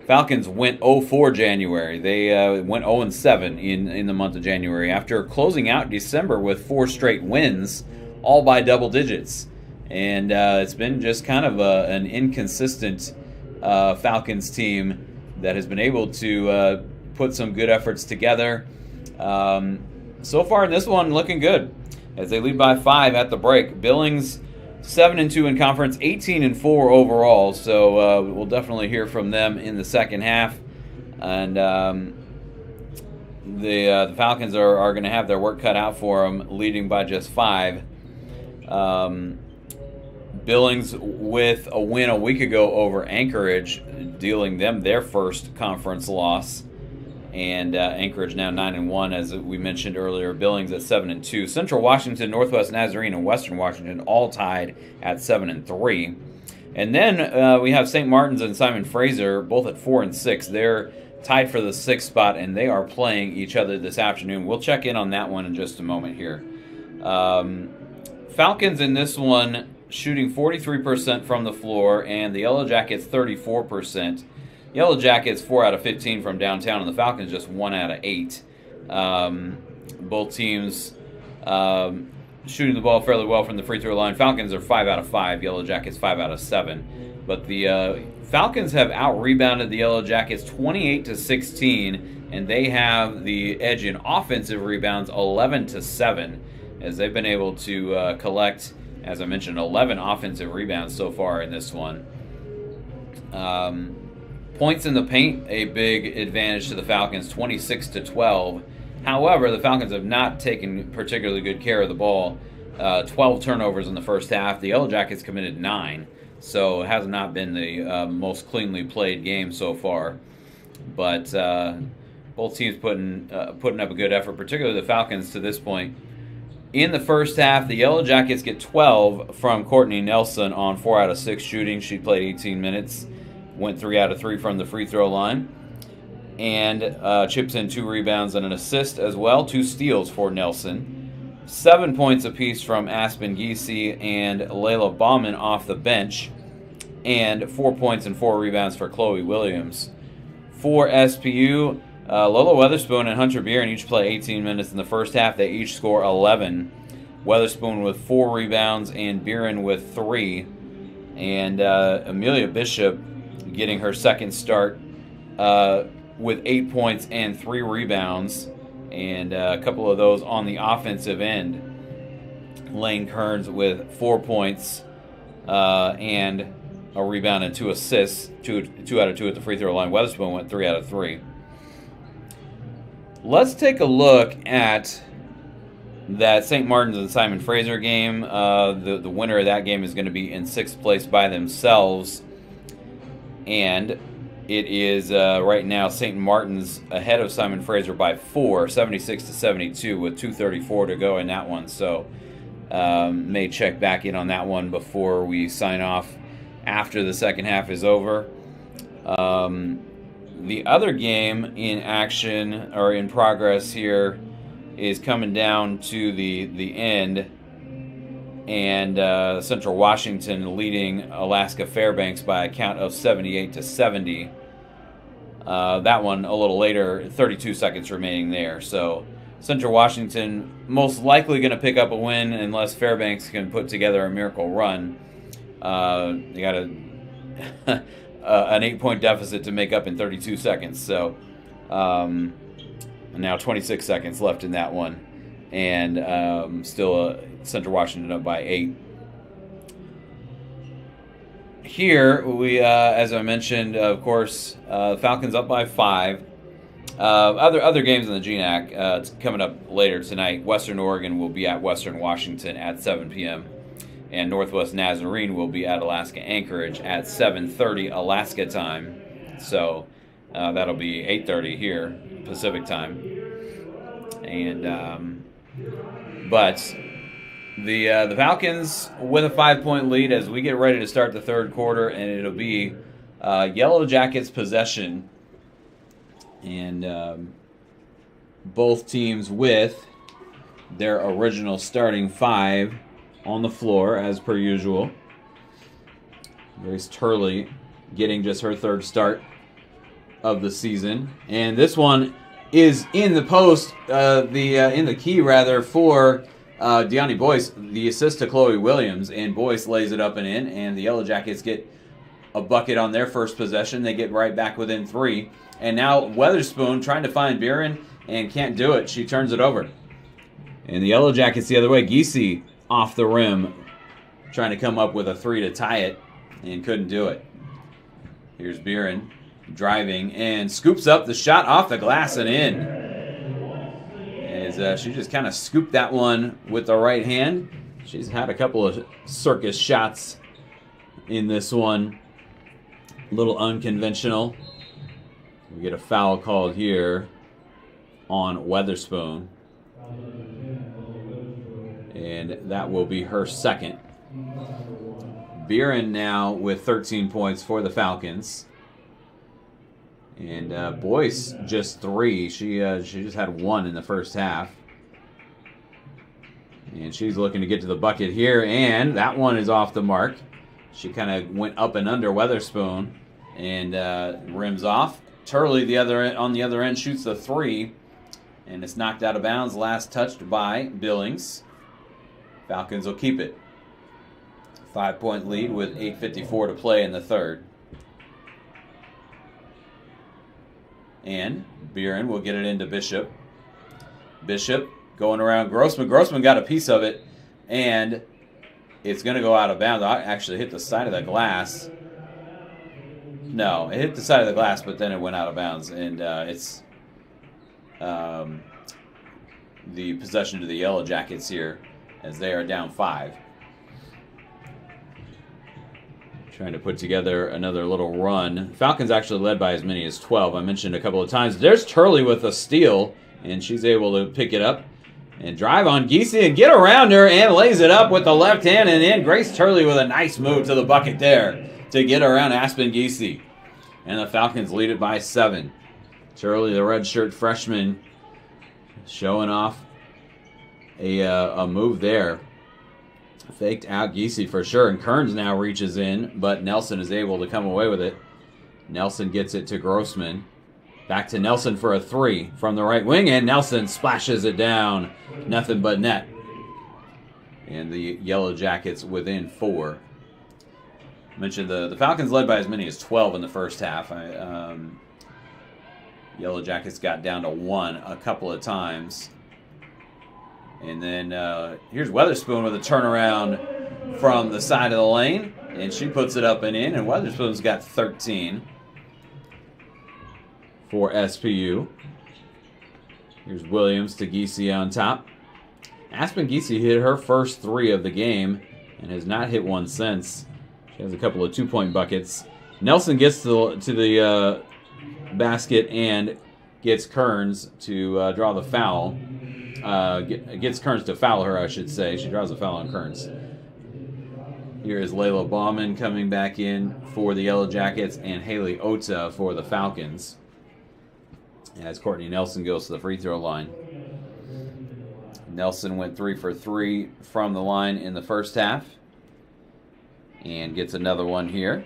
Falcons went 0-4 January. They went 0-7 in the month of January after closing out December with 4 straight wins, all by double digits. And it's been just kind of an inconsistent Falcons team that has been able to put some good efforts together. So far in this one, looking good as they lead by 5 at the break. Billings 7-2 in conference, 18-4 overall. So we'll definitely hear from them in the second half, and the Falcons are going to have their work cut out for them, leading by just 5. Billings with a win a week ago over Anchorage, dealing them their first conference loss. And Anchorage now 9-1, as we mentioned earlier. Billings at 7-2. Central Washington, Northwest Nazarene, and Western Washington all tied at 7-3. And then we have St. Martin's and Simon Fraser both at 4-6. They're tied for the 6th spot, and they are playing each other this afternoon. We'll check in on that one in just a moment here. Falcons in this one shooting 43% from the floor, and the Yellow Jackets 34%. Yellow Jackets 4 out of 15 from downtown, and the Falcons just 1 out of 8. Both teams shooting the ball fairly well from the free throw line. Falcons are 5 out of 5. Yellow Jackets 5 out of 7. But the Falcons have out-rebounded the Yellow Jackets 28-16, and they have the edge in offensive rebounds 11-7, as they've been able to collect, as I mentioned, 11 offensive rebounds so far in this one. Points in the paint, a big advantage to the Falcons, 26-12. However, the Falcons have not taken particularly good care of the ball. 12 turnovers in the first half. The Yellow Jackets committed 9, so it has not been the most cleanly played game so far. But both teams putting up a good effort, particularly the Falcons to this point. In the first half, the Yellow Jackets get 12 from Courtney Nelson on 4 out of 6 shooting. She played 18 minutes. Went 3 out of 3 from the free throw line, and chips in 2 rebounds and an assist as well. 2 steals for Nelson. 7 points apiece from Aspen Giese and Layla Bauman off the bench, and 4 points and 4 rebounds for Chloe Williams. For SPU, Lola Weatherspoon and Hunter Beeren each play 18 minutes in the first half. They each score 11. Weatherspoon with 4 rebounds and Beeren with 3. And Amelia Bishop getting her second start with 8 points and 3 rebounds, and a couple of those on the offensive end. Lane Kearns with 4 points and a rebound and 2 assists, 2 out of 2 at the free throw line. Weatherspoon went 3 out of 3. Let's take a look at that St. Martin's and Simon Fraser game. The winner of that game is going to be in 6th place by themselves. And it is right now St. Martin's ahead of Simon Fraser by 4, 76-72, with 2:34 to go in that one. So may check back in on that one before we sign off after the second half is over. The other game in action, or in progress here, is coming down to the end. And Central Washington leading Alaska Fairbanks by a count of 78-70. That one a little later, 32 seconds remaining there. So Central Washington most likely going to pick up a win unless Fairbanks can put together a miracle run. They got an 8-point deficit to make up in 32 seconds. So now 26 seconds left in that one. And still Central Washington up by 8. Here, we, as I mentioned, of course, Falcons up by 5. Other games in the GNAC, it's coming up later tonight. Western Oregon will be at Western Washington at 7 p.m. And Northwest Nazarene will be at Alaska Anchorage at 7:30 Alaska time. So that'll be 8:30 here, Pacific time. And but The Falcons with a 5-point lead as we get ready to start the third quarter, and it'll be Yellow Jackets possession. And both teams with their original starting 5 on the floor as per usual. Grace Turley getting just her third start of the season, and this one is in the post, in the key rather for Deani Boyce, the assist to Chloe Williams, and Boyce lays it up and in, and the Yellow Jackets get a bucket on their first possession. They get right back within 3, and now Weatherspoon trying to find Buren and can't do it. She turns it over, and the Yellow Jackets the other way. Giese off the rim, trying to come up with a 3 to tie it, and couldn't do it. Here's Buren driving and scoops up the shot off the glass and in. As she just kind of scooped that one with the right hand. She's had a couple of circus shots in this one. A little unconventional. We get a foul called here on Weatherspoon. And that will be her second. Buren now with 13 points for the Falcons. And Boyce just 3. She just had 1 in the first half. And she's looking to get to the bucket here, and that one is off the mark. She kind of went up and under Weatherspoon and rims off. Turley on the other end shoots the 3, and it's knocked out of bounds. Last touched by Billings. Falcons will keep it. 5-point lead with 8:54 to play in the third. And Buren will get it into Bishop. Bishop going around Grossman. Grossman got a piece of it, and it's going to go out of bounds. I actually hit the side of the glass. No, it hit the side of the glass, but then it went out of bounds, and it's the possession to the Yellow Jackets here as they are down 5. Trying to put together another little run. Falcons actually led by as many as 12. I mentioned a couple of times. There's Turley with a steal, and she's able to pick it up and drive on Giese and get around her and lays it up with the left hand and in. Grace Turley with a nice move to the bucket there to get around Aspen Giese. And the Falcons lead it by 7. Turley, the redshirt freshman, showing off a move there. Faked out Giese for sure, and Kearns now reaches in, but Nelson is able to come away with it. Nelson gets it to Grossman. Back to Nelson for a 3 from the right wing, and Nelson splashes it down. Nothing but net. And the Yellow Jackets within 4. I mentioned the Falcons led by as many as 12 in the first half. Yellow Jackets got down to 1 a couple of times. And then here's Weatherspoon with a turnaround from the side of the lane. And she puts it up and in. And Weatherspoon's got 13 for SPU. Here's Williams to Giese on top. Aspen Giese hit her first 3 of the game and has not hit one since. She has a couple of 2-point buckets. Nelson gets to the basket and gets Kearns to draw the foul. Gets Kearns to foul her, I should say. She draws a foul on Kearns. Here is Layla Bauman coming back in for the Yellow Jackets and Haley Ota for the Falcons. As Courtney Nelson goes to the free throw line. Nelson went 3 for 3 from the line in the first half. And gets another one here.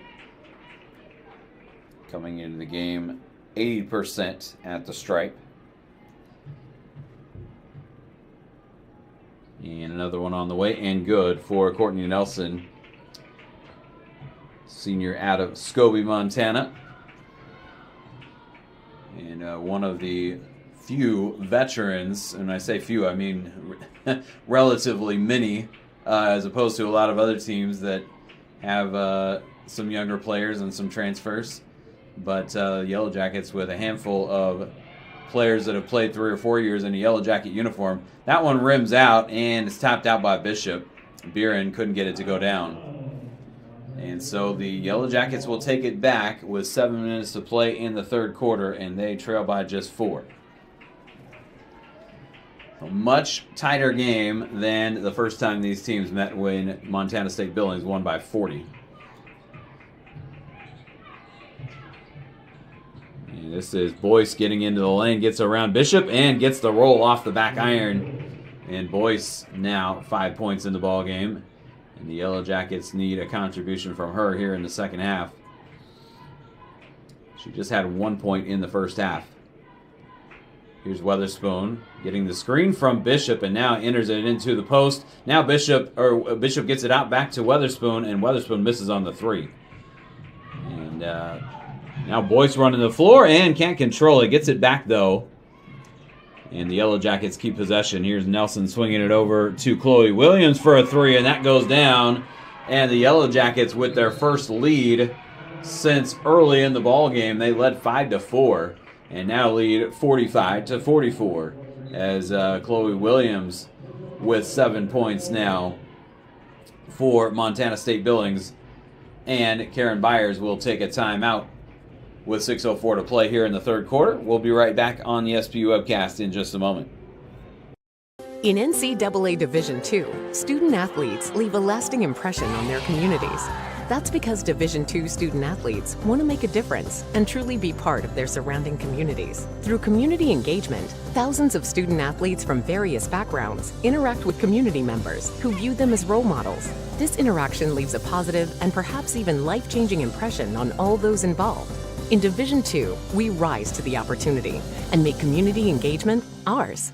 Coming into the game 80% at the stripe. And another one on the way, and good for Courtney Nelson, senior out of Scobie, Montana. And one of the few veterans, and when I say few, I mean relatively many, as opposed to a lot of other teams that have some younger players and some transfers. But Yellow Jackets with a handful of players that have played 3 or 4 years in a Yellow Jacket uniform. That one rims out, and it's tapped out by Bishop. Buren couldn't get it to go down. And so the Yellow Jackets will take it back with 7 minutes to play in the third quarter, and they trail by just 4. A much tighter game than the first time these teams met when Montana State Billings won by 40. And this is Boyce getting into the lane, gets around Bishop, and gets the roll off the back iron. And Boyce now 5 points in the ball game. And the Yellow Jackets need a contribution from her here in the second half. She just had 1 point in the first half. Here's Weatherspoon getting the screen from Bishop and now enters it into the post. Now Bishop gets it out back to Weatherspoon, and Weatherspoon misses on the three. And now Boyce running the floor and can't control it. Gets it back though. And the Yellow Jackets keep possession. Here's Nelson swinging it over to Chloe Williams for a three, and that goes down. And the Yellow Jackets with their first lead since early in the ball game. They led 5-4. And now lead 45-44 as Chloe Williams with 7 points now for Montana State Billings. And Karen Byers will take a timeout with 6:04 to play here in the third quarter. We'll be right back on the SPU webcast in just a moment. In NCAA Division II, student athletes leave a lasting impression on their communities. That's because Division II student athletes want to make a difference and truly be part of their surrounding communities. Through community engagement, thousands of student athletes from various backgrounds interact with community members who view them as role models. This interaction leaves a positive and perhaps even life-changing impression on all those involved. In Division II, we rise to the opportunity and make community engagement ours.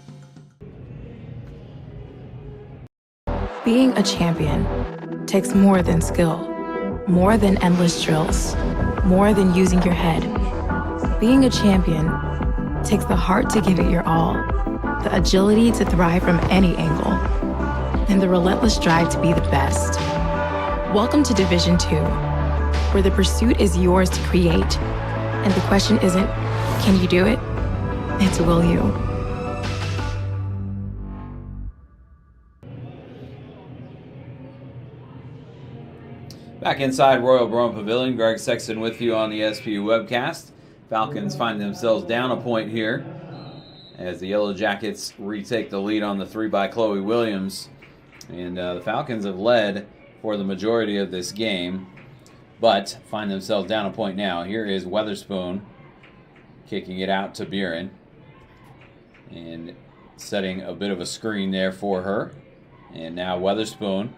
Being a champion takes more than skill. More than endless drills, more than using your head. Being a champion takes the heart to give it your all, the agility to thrive from any angle, and the relentless drive to be the best. Welcome to Division II, where the pursuit is yours to create, and the question isn't, can you do it? It's, will you? Back inside Royal Brown Pavilion, Greg Sexton with you on the SPU webcast. Falcons find themselves down a point here as the Yellow Jackets retake the lead on the three by Chloe Williams. And the Falcons have led for the majority of this game, but find themselves down a point now. Here is Weatherspoon kicking it out to Buren and setting a bit of a screen there for her. And now Weatherspoon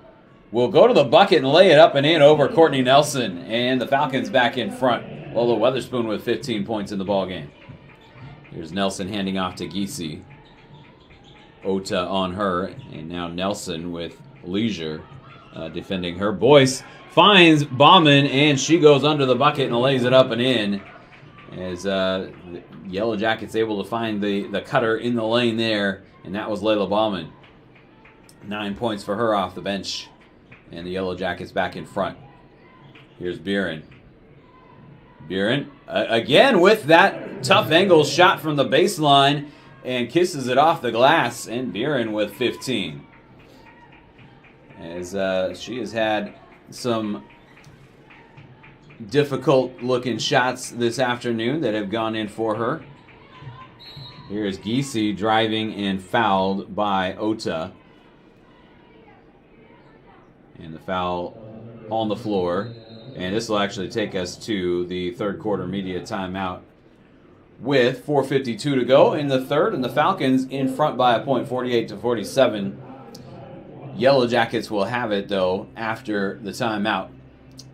will go to the bucket and lay it up and in over Courtney Nelson. And the Falcons back in front. Lola Weatherspoon with 15 points in the ball game. Here's Nelson handing off to Giese. Ota on her. And now Nelson with leisure defending her. Boyce finds Bauman, and she goes under the bucket and lays it up and in. As the Yellow Jackets able to find the cutter in the lane there. And that was Layla Bauman. 9 points for her off the bench. And the Yellow Jackets back in front. Here's Buren. Buren, again with that tough angle shot from the baseline and kisses it off the glass. And Buren with 15. As she has had some difficult-looking shots this afternoon that have gone in for her. Here's Giese driving and fouled by Ota. And the foul on the floor. And this will actually take us to the third quarter media timeout with 4:52 to go in the third. And the Falcons in front by a point, 48-47. Yellow Jackets will have it, though, after the timeout.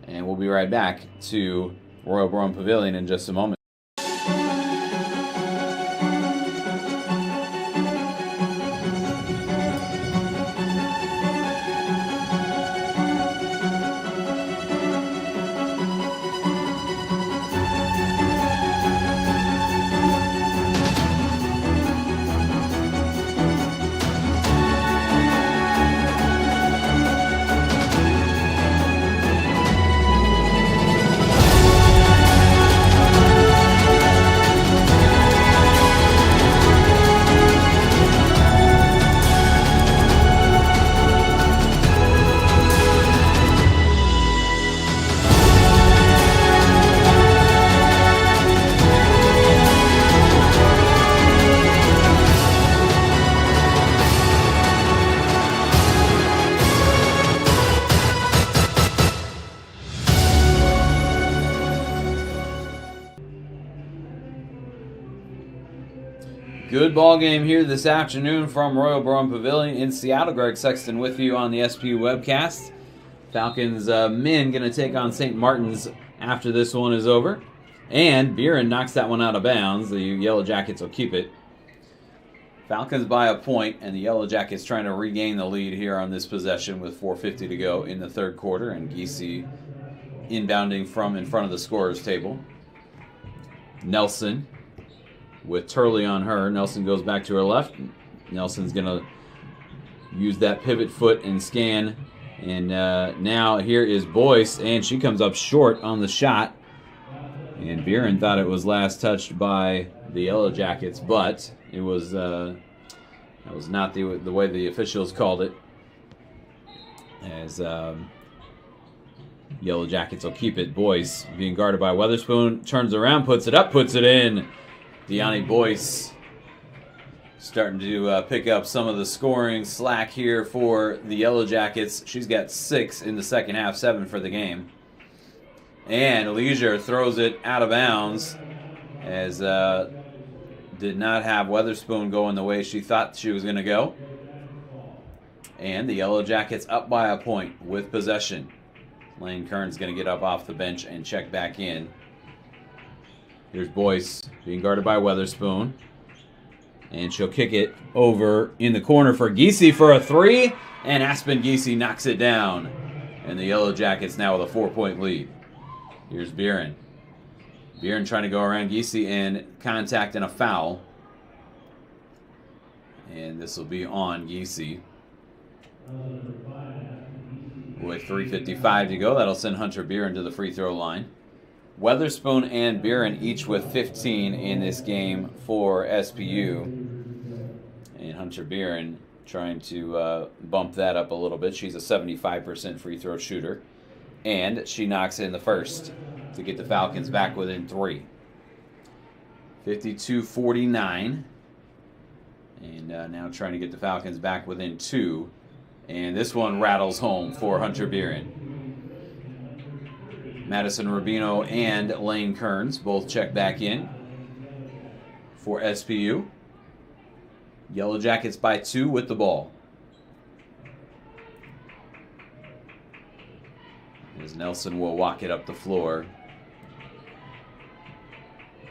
And we'll be right back to Royal Brown Pavilion in just a moment. Good ball game here this afternoon from Royal Brown Pavilion in Seattle. Greg Sexton with you on the SPU webcast. Falcons men going to take on St. Martin's after this one is over. And Buren knocks that one out of bounds. The Yellow Jackets will keep it. Falcons by a point, and the Yellow Jackets trying to regain the lead here on this possession with 4:50 to go in the third quarter. And Giese inbounding from in front of the scorer's table. Nelson with Turley on her. Nelson goes back to her left. Nelson's going to use that pivot foot and scan. And now here is Boyce, and she comes up short on the shot. And Buren thought it was last touched by the Yellow Jackets, but it was that was not the way the officials called it. As Yellow Jackets will keep it. Boyce being guarded by Weatherspoon, turns around, puts it up, puts it in. Deani Boyce starting to pick up some of the scoring slack here for the Yellow Jackets. She's got 6 in the second half, 7 for the game. And Leisure throws it out of bounds as did not have Weatherspoon going the way she thought she was going to go. And the Yellow Jackets up by a point with possession. Lane Kern's going to get up off the bench and check back in. Here's Boyce being guarded by Weatherspoon. And she'll kick it over in the corner for Giese for a 3. And Aspen Giese knocks it down. And the Yellow Jackets now with a 4-point lead. Here's Buren. Buren trying to go around Giese and contact and a foul. And this will be on Giese. With 3:55 to go, that'll send Hunter Buren to the free throw line. Weatherspoon and Buren each with 15 in this game for SPU. And Hunter Buren trying to bump that up a little bit. She's a 75% free throw shooter. And she knocks in the first to get the Falcons back within 3. 52-49. And now trying to get the Falcons back within 2. And this one rattles home for Hunter Buren. Madison Rubino and Lane Kearns both check back in for SPU. Yellow Jackets by 2 with the ball. As Nelson will walk it up the floor.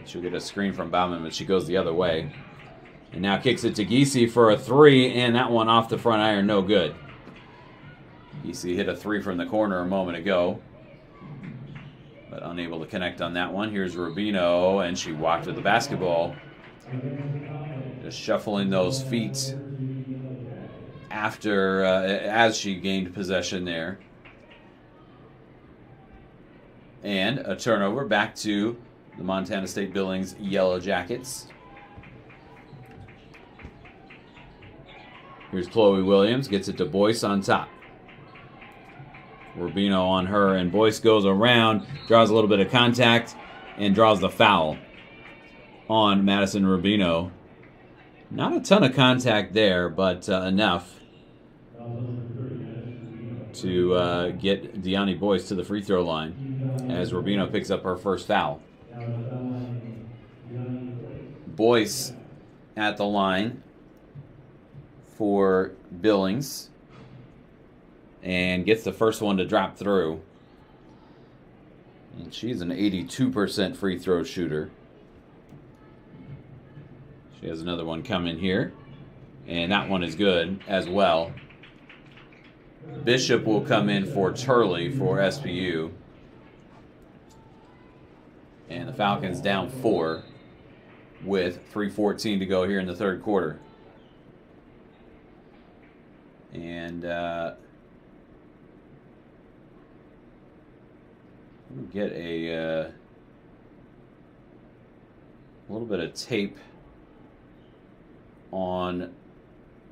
She'll get a screen from Bauman, but she goes the other way. And now kicks it to Giese for a 3, and that one off the front iron, no good. Giese hit a 3 from the corner a moment ago, but unable to connect on that one. Here's Rubino, and she walked with the basketball. Just shuffling those feet after, as she gained possession there. And a turnover back to the Montana State Billings Yellow Jackets. Here's Chloe Williams, gets it to Boyce on top. Rubino on her, and Boyce goes around, draws a little bit of contact, and draws the foul on Madison Rubino. Not a ton of contact there, but enough to get Deani Boyce to the free throw line as Rubino picks up her first foul. Boyce at the line for Billings and gets the first one to drop through. And she's an 82% free throw shooter. She has another one coming here, and that one is good as well. Bishop will come in for Turley for SPU. And the Falcons down 4 with 3:14 to go here in the third quarter. And we'll get a little bit of tape on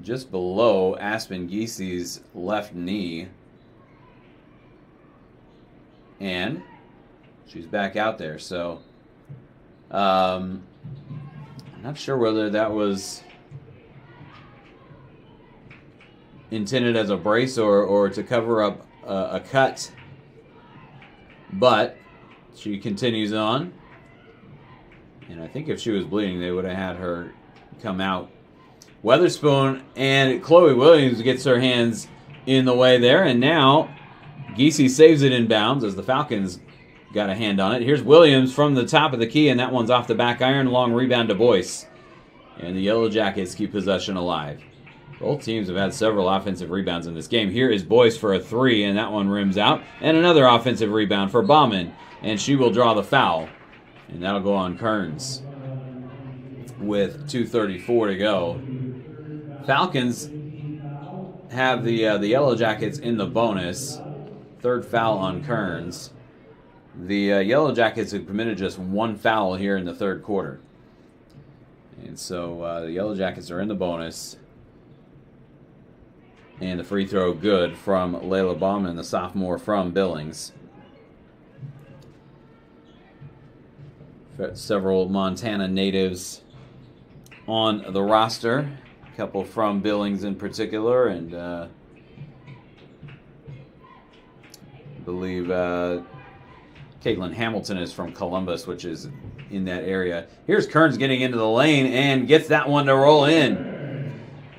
just below Aspen Giese's left knee. And she's back out there. So I'm not sure whether that was intended as a brace or to cover up a cut. But she continues on. And I think if she was bleeding, they would have had her come out. Weatherspoon and Chloe Williams gets her hands in the way there, and now Giese saves it inbounds as the Falcons got a hand on it. Here's Williams from the top of the key, and that one's off the back iron. Long rebound to Boyce. And the Yellow Jackets keep possession alive. Both teams have had several offensive rebounds in this game. Here is Boyce for a three, and that one rims out. And another offensive rebound for Bauman, and she will draw the foul. And that'll go on Kearns with 2:34 to go. Falcons have the Yellow Jackets in the bonus. Third foul on Kearns. The Yellow Jackets have committed just one foul here in the third quarter. And so the Yellow Jackets are in the bonus. And the free throw good from Layla Bauman, the sophomore from Billings. Several Montana natives on the roster. A couple from Billings in particular. And I believe Caitlin Hamilton is from Columbus, which is in that area. Here's Kearns getting into the lane and gets that one to roll in.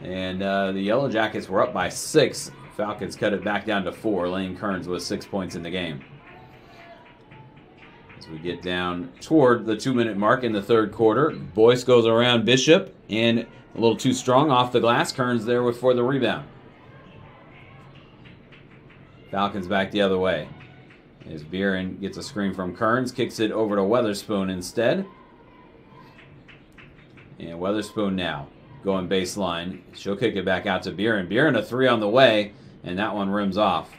And the Yellow Jackets were up by 6. Falcons cut it back down to 4. Lane Kearns with 6 points in the game. As we get down toward the 2-minute mark in the third quarter, Boyce goes around Bishop and a little too strong off the glass. Kearns there for the rebound. Falcons back the other way. As Buren gets a screen from Kearns, kicks it over to Weatherspoon instead. And Weatherspoon now going baseline. She'll kick it back out to Buren. Buren a three on the way, and that one rims off.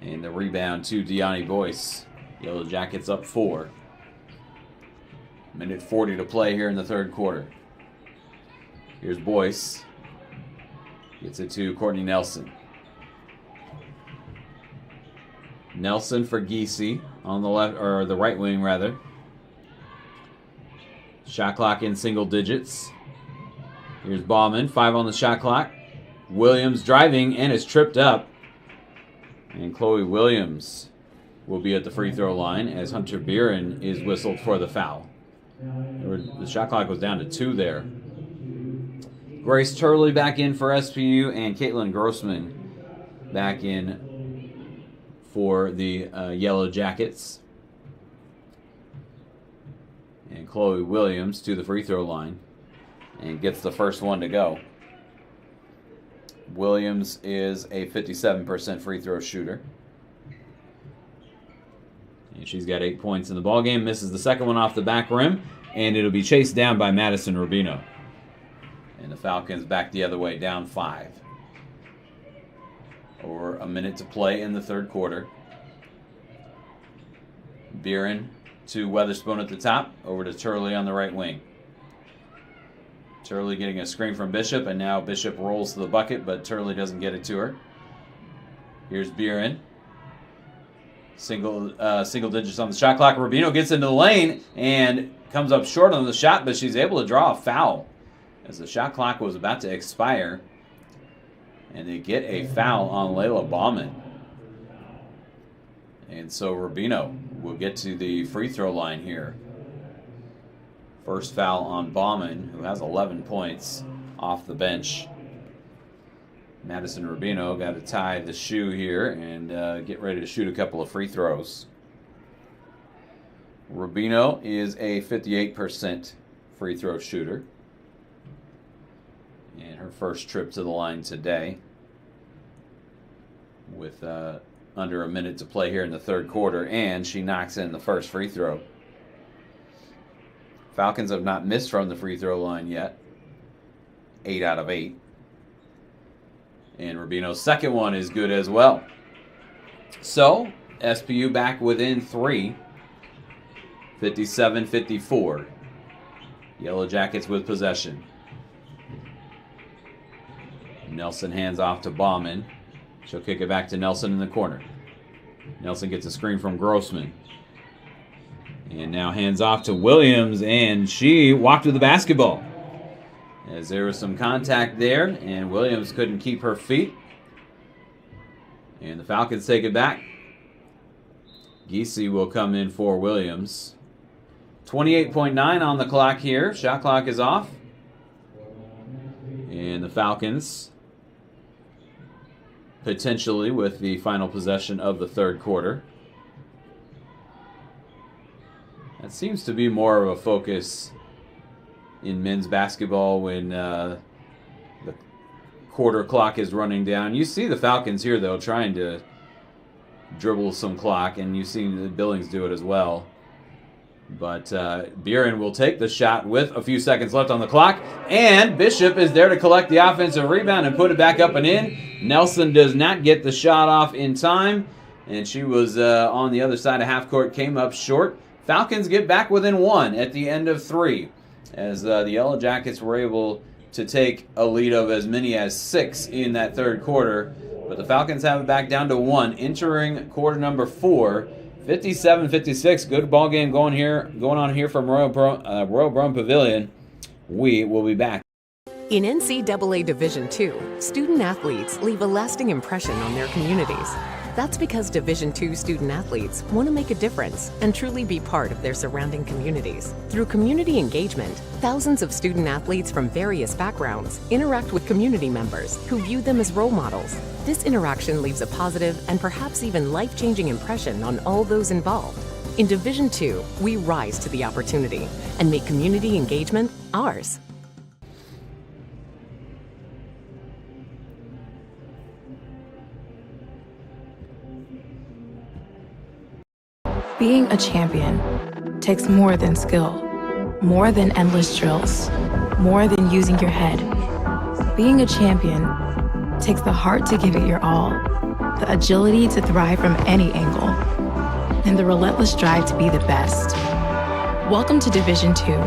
And the rebound to Deani Boyce. Yellow Jackets up 4. Minute 40 to play here in the third quarter. Here's Boyce. Gets it to Courtney Nelson. Nelson for Giese on the left, or the right wing rather. Shot clock in single digits. Here's Bauman, 5 on the shot clock. Williams driving and is tripped up. And Chloe Williams will be at the free throw line as Hunter Buren is whistled for the foul. The shot clock was down to 2 there. Grace Turley back in for SPU, and Caitlin Grossman back in for the Yellow Jackets. And Chloe Williams to the free throw line and gets the first one to go. Williams is a 57% free throw shooter. And she's got 8 points in the ballgame. Misses the second one off the back rim, and it'll be chased down by Madison Rubino. And the Falcons back the other way, down 5. Over a minute to play in the third quarter. Buren to Weatherspoon at the top, over to Turley on the right wing. Turley getting a screen from Bishop, and now Bishop rolls to the bucket, but Turley doesn't get it to her. Here's Buren. Single digits on the shot clock. Rubino gets into the lane and comes up short on the shot, but she's able to draw a foul as the shot clock was about to expire. And they get a foul on Layla Bauman. And so Rubino will get to the free throw line here. First foul on Bauman, who has 11 points off the bench. Madison Rubino got to tie the shoe here and get ready to shoot a couple of free throws. Rubino is a 58% free throw shooter. And her first trip to the line today, with under a minute to play here in the third quarter, and she knocks in the first free throw. Falcons have not missed from the free throw line yet. 8 out of 8. And Rubino's second one is good as well. So, SPU back within 3. 57-54. Yellow Jackets with possession. Nelson hands off to Bauman. She'll kick it back to Nelson in the corner. Nelson gets a screen from Grossman. And now hands off to Williams, and she walked with the basketball. As there was some contact there, and Williams couldn't keep her feet. And the Falcons take it back. Giese will come in for Williams. 28.9 on the clock here. Shot clock is off. And the Falcons, potentially with the final possession of the third quarter. That seems to be more of a focus in men's basketball when the quarter clock is running down. You see the Falcons here, though, trying to dribble some clock, and you've seen the Billings do it as well. But Buren will take the shot with a few seconds left on the clock, and Bishop is there to collect the offensive rebound and put it back up and in. Nelson does not get the shot off in time, and she was on the other side of half court, came up short. Falcons get back within one at the end of 3, as the Yellow Jackets were able to take a lead of as many as 6 in that third quarter. But the Falcons have it back down to 1, entering quarter number 4. 57-56. Good ball game going on here from Royal Brome Pavilion. We will be back. In NCAA Division II, student athletes leave a lasting impression on their communities. That's because Division II student athletes want to make a difference and truly be part of their surrounding communities. Through community engagement, thousands of student athletes from various backgrounds interact with community members who view them as role models. This interaction leaves a positive and perhaps even life-changing impression on all those involved. In Division II, we rise to the opportunity and make community engagement ours. Being a champion takes more than skill, more than endless drills, more than using your head. Being a champion takes the heart to give it your all, the agility to thrive from any angle, and the relentless drive to be the best. Welcome to Division II,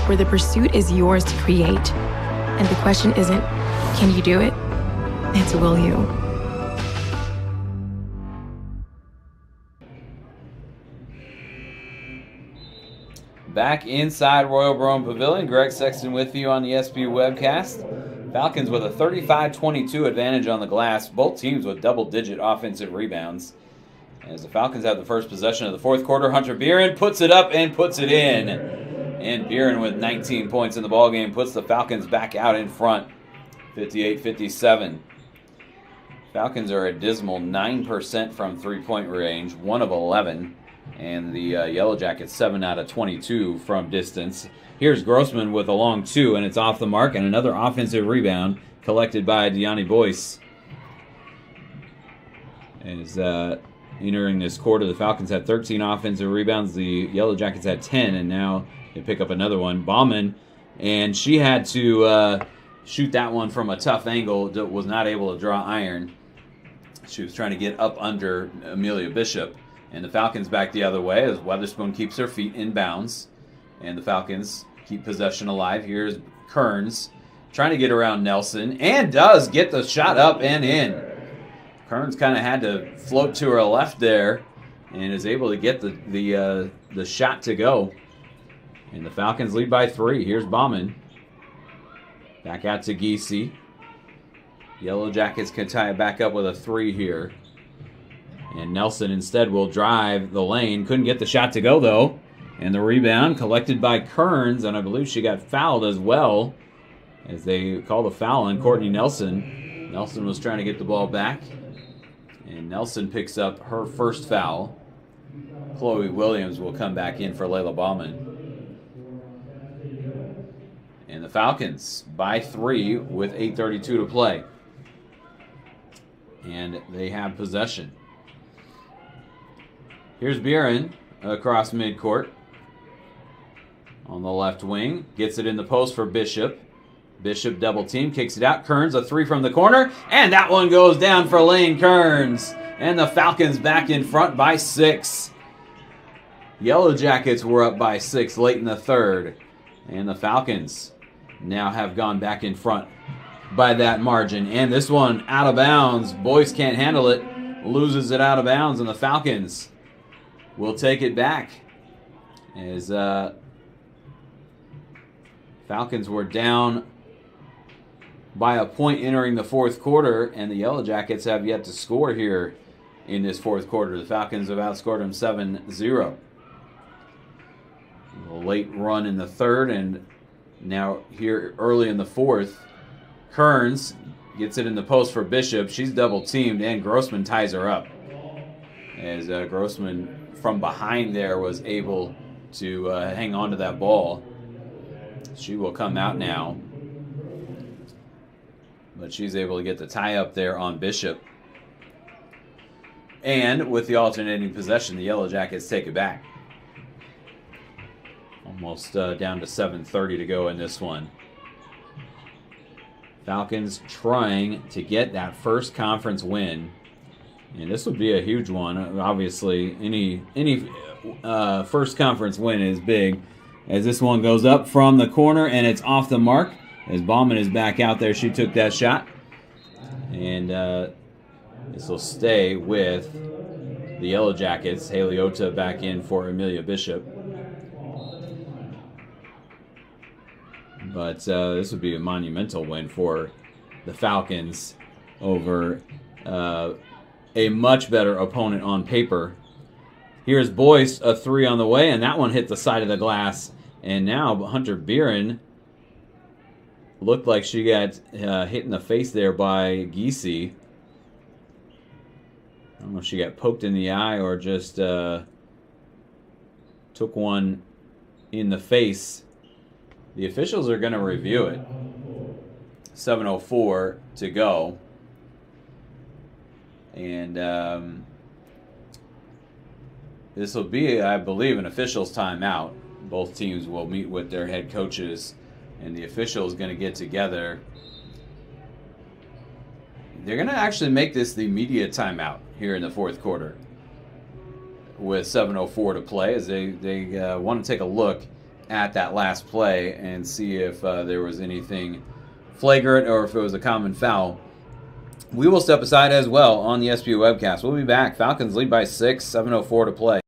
where the pursuit is yours to create, and the question isn't, can you do it? It's, will you? Back inside Royal Brome Pavilion, Greg Sexton with you on the SBU webcast. Falcons with a 35-22 advantage on the glass. Both teams with double-digit offensive rebounds. As the Falcons have the first possession of the fourth quarter, Hunter Buren puts it up and puts it in. And Buren with 19 points in the ballgame puts the Falcons back out in front, 58-57. Falcons are a dismal 9% from three-point range, 1 of 11. And the Yellow Jackets 7 out of 22 from distance. Here's Grossman with a long 2, and it's off the mark, and another offensive rebound collected by Deani Boyce. As entering this quarter, the Falcons had 13 offensive rebounds. The Yellow Jackets had 10, and now they pick up another one. Bauman, and she had to shoot that one from a tough angle, was not able to draw iron. She was trying to get up under Amelia Bishop. And the Falcons back the other way as Weatherspoon keeps her feet in bounds. And the Falcons keep possession alive. Here's Kearns trying to get around Nelson and does get the shot up and in. Kearns kind of had to float to her left there and is able to get the shot to go. And the Falcons lead by 3. Here's Bauman. Back out to Giese. Yellow Jackets can tie it back up with a 3 here. And Nelson instead will drive the lane. Couldn't get the shot to go, though. And the rebound collected by Kearns, and I believe she got fouled as well, as they call the foul on Courtney Nelson. Nelson was trying to get the ball back. And Nelson picks up her first foul. Chloe Williams will come back in for Layla Bauman. And the Falcons by 3 with 8:32 to play. And they have possession. Here's Buren across midcourt on the left wing. Gets it in the post for Bishop. Bishop double team, kicks it out. Kearns, a 3 from the corner. And that one goes down for Lane Kearns. And the Falcons back in front by 6. Yellow Jackets were up by 6 late in the third. And the Falcons now have gone back in front by that margin. And this one out of bounds. Boyce can't handle it. Loses it out of bounds. And the Falcons will take it back. As Falcons were down by a point entering the fourth quarter, and the Yellow Jackets have yet to score here in this fourth quarter. The Falcons have outscored them 7-0. A late run in the third, and now here early in the fourth, Kearns gets it in the post for Bishop. She's double teamed, and Grossman ties her up. As Grossman from behind there was able to hang on to that ball. She will come out now. But she's able to get the tie up there on Bishop. And with the alternating possession, the Yellow Jackets take it back. Almost down to 7:30 to go in this one. Falcons trying to get that first conference win. And this would be a huge one. Obviously, any first conference win is big. As this one goes up from the corner, and it's off the mark. As Bauman is back out there, she took that shot. And this will stay with the Yellow Jackets. Haley Ota back in for Amelia Bishop. But this would be a monumental win for the Falcons over a much better opponent on paper. Here's Boyce, a three on the way, and that one hit the side of the glass. And now Hunter Beeren looked like she got hit in the face there by Giese. I don't know if she got poked in the eye or just took one in the face. The officials are going to review it. 7:04 to go. And this will be, I believe, an officials' timeout. Both teams will meet with their head coaches, and the officials going to get together. They're going to actually make this the media timeout here in the fourth quarter with 7:04 to play, as they want to take a look at that last play and see if there was anything flagrant or if it was a common foul. We will step aside as well on the SPU webcast. We'll be back. Falcons lead by 6, 7:04 to play.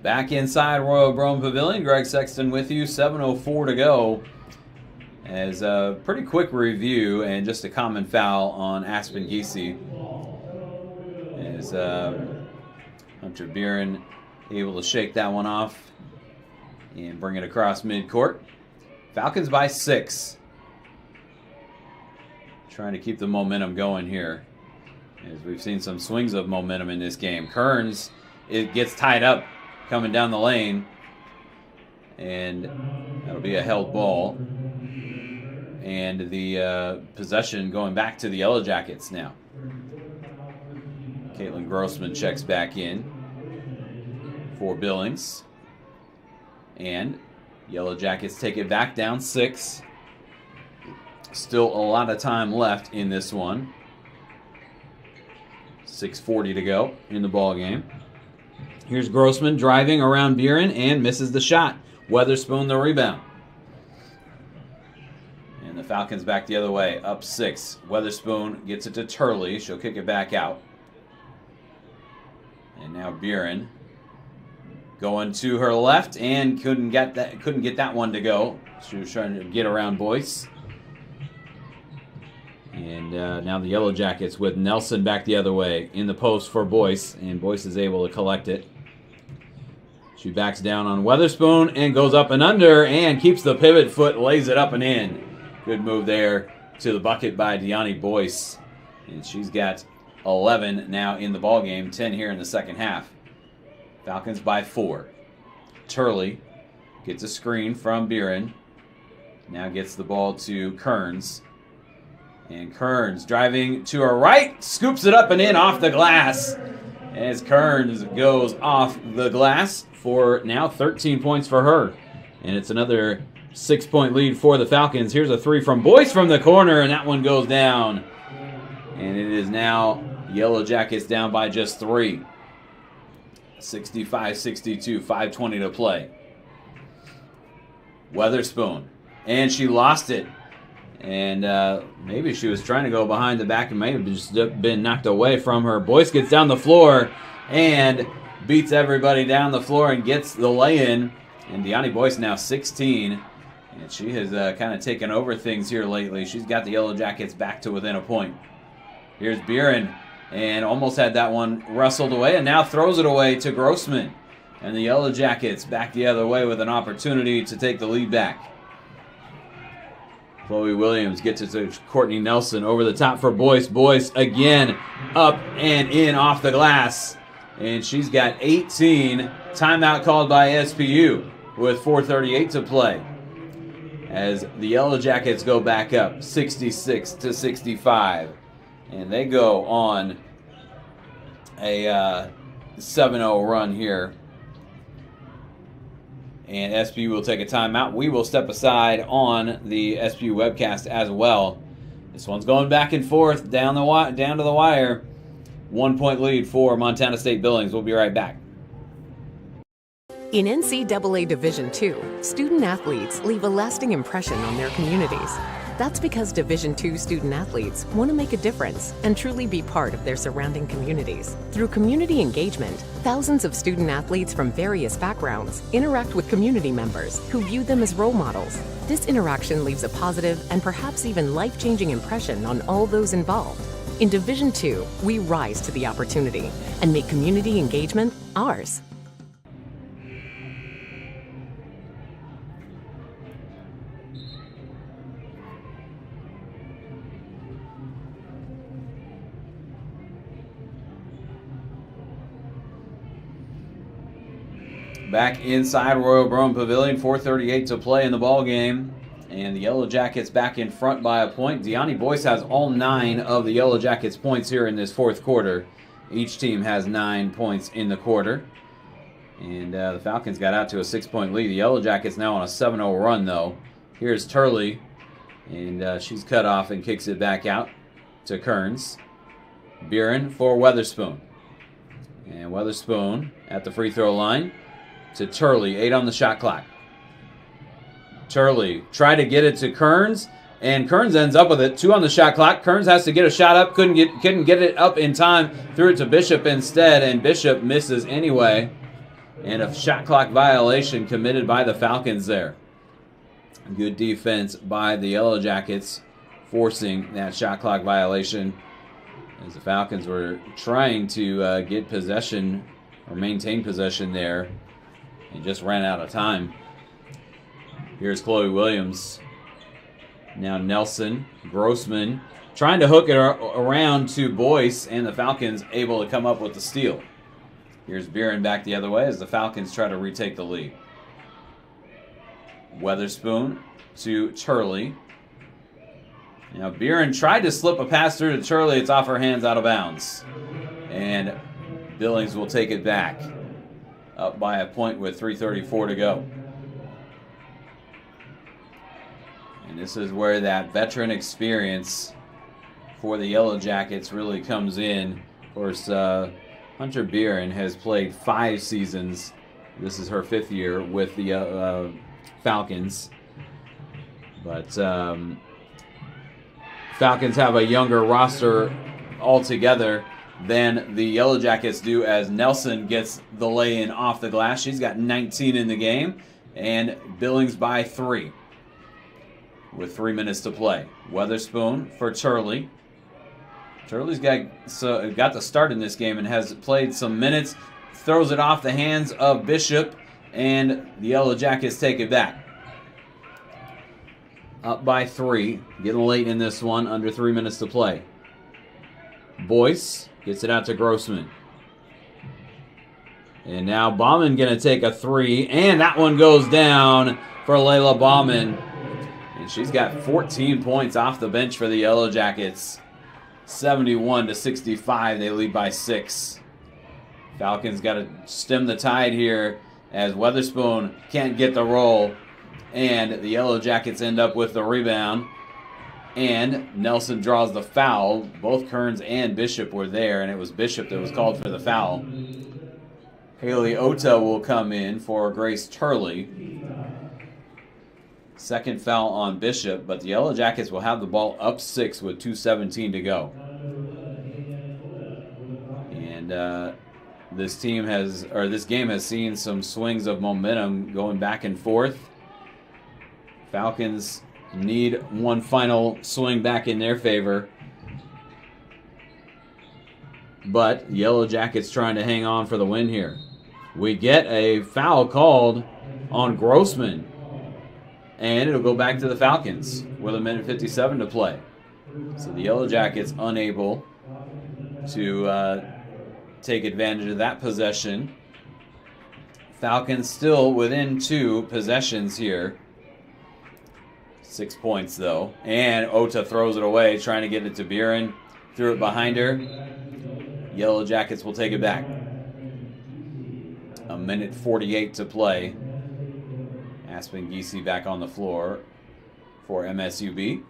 Back inside Royal Brome Pavilion, Greg Sexton with you, 7:04 to go. As a pretty quick review and just a common foul on Aspen Giese. As Hunter Beeren able to shake that one off and bring it across midcourt. Falcons by 6. Trying to keep the momentum going here, as we've seen some swings of momentum in this game. Kearns, it gets tied up coming down the lane, and that'll be a held ball. And the possession going back to the Yellow Jackets now. Caitlin Grossman checks back in for Billings. And Yellow Jackets take it back down 6. Still a lot of time left in this one. 6:40 to go in the ball game. Here's Grossman driving around Beeren and misses the shot. Weatherspoon the rebound. And the Falcons back the other way, up 6. Weatherspoon gets it to Turley. She'll kick it back out. And now Beeren going to her left and couldn't get that one to go. She was trying to get around Boyce. And now the Yellow Jackets with Nelson back the other way in the post for Boyce, and Boyce is able to collect it. She backs down on Weatherspoon and goes up and under and keeps the pivot foot, lays it up and in. Good move there to the bucket by Deani Boyce. And she's got 11 now in the ballgame, 10 here in the second half. Falcons by 4. Turley gets a screen from Beeren. Now gets the ball to Kearns. And Kearns driving to her right, scoops it up and in off the glass. As Kearns goes off the glass for now 13 points for her. And it's another 6-point lead for the Falcons. Here's a three from Boyce from the corner, and that one goes down. And it is now Yellow Jackets down by just 3. 65-62, 5:20 to play. Weatherspoon. And she lost it. And maybe she was trying to go behind the back and may have just been knocked away from her. Boyce gets down the floor and beats everybody down the floor and gets the lay-in. And Deani Boyce now 16. And she has kind of taken over things here lately. She's got the Yellow Jackets back to within a point. Here's Buren. And almost had that one wrestled away. And now throws it away to Grossman. And the Yellow Jackets back the other way with an opportunity to take the lead back. Chloe Williams gets it to Courtney Nelson over the top for Boyce. Boyce again up and in off the glass. And she's got 18. Timeout called by SPU with 4:38 to play. As the Yellow Jackets go back up 66-65. And they go on a 7-0 run here. And SPU will take a timeout. We will step aside on the SPU webcast as well. This one's going back and forth down to the wire. 1-point lead for Montana State Billings. We'll be right back. In NCAA Division II, student athletes leave a lasting impression on their communities. That's because Division II student athletes want to make a difference and truly be part of their surrounding communities. Through community engagement, thousands of student athletes from various backgrounds interact with community members who view them as role models. This interaction leaves a positive and perhaps even life-changing impression on all those involved. In Division II, we rise to the opportunity and make community engagement ours. Back inside Royal Brown Pavilion, 4:38 to play in the ball game. And the Yellow Jackets back in front by a point. Deani Boyce has all 9 of the Yellow Jackets' points here in this fourth quarter. Each team has 9 points in the quarter. And the Falcons got out to a 6-point lead. The Yellow Jackets now on a 7-0 run, though. Here's Turley. And she's cut off and kicks it back out to Kearns. Buren for Weatherspoon. And Weatherspoon at the free throw line to Turley. 8 on the shot clock. Turley tried to get it to Kearns, and Kearns ends up with it. 2 on the shot clock. Kearns has to get a shot up. Couldn't get it up in time. Threw it to Bishop instead, and Bishop misses anyway. And a shot clock violation committed by the Falcons there. Good defense by the Yellow Jackets, forcing that shot clock violation as the Falcons were trying to get possession or maintain possession there. And just ran out of time. Here's Chloe Williams. Now Nelson, Grossman, trying to hook it around to Boyce, and the Falcons able to come up with the steal. Here's Buren back the other way as the Falcons try to retake the lead. Weatherspoon to Turley. Now Buren tried to slip a pass through to Turley. It's off her hands, out of bounds. And Billings will take it back. Up by a point with 3:34 to go. And this is where that veteran experience for the Yellow Jackets really comes in. Of course, Hunter Buren has played 5 seasons. This is her 5th year with the Falcons. But Falcons have a younger roster altogether than the Yellow Jackets do, as Nelson gets the lay-in off the glass. She's got 19 in the game, and Billings by 3 with 3 minutes to play. Weatherspoon for Turley. Turley's got the start in this game and has played some minutes. Throws it off the hands of Bishop, and the Yellow Jackets take it back. Up by 3, getting late in this one, under 3 minutes to play. Boyce gets it out to Grossman. And now Bauman going to take a 3, and that one goes down for Layla Bauman. And she's got 14 points off the bench for the Yellow Jackets. 71-65, they lead by 6. Falcons got to stem the tide here as Weatherspoon can't get the roll. And the Yellow Jackets end up with the rebound. And Nelson draws the foul. Both Kearns and Bishop were there, and it was Bishop that was called for the foul. Haley Ota will come in for Grace Turley. Second foul on Bishop, but the Yellow Jackets will have the ball up 6 with 2:17 to go. And this game has seen some swings of momentum going back and forth. Falcons need one final swing back in their favor. But Yellow Jackets trying to hang on for the win here. We get a foul called on Grossman. And it'll go back to the Falcons with 1:57 to play. So the Yellow Jackets unable to take advantage of that possession. Falcons still within 2 possessions here. 6 points though. And Ota throws it away, trying to get it to Buren. Threw it behind her. Yellow Jackets will take it back. 1:48 to play. Aspen Giese back on the floor for MSUB.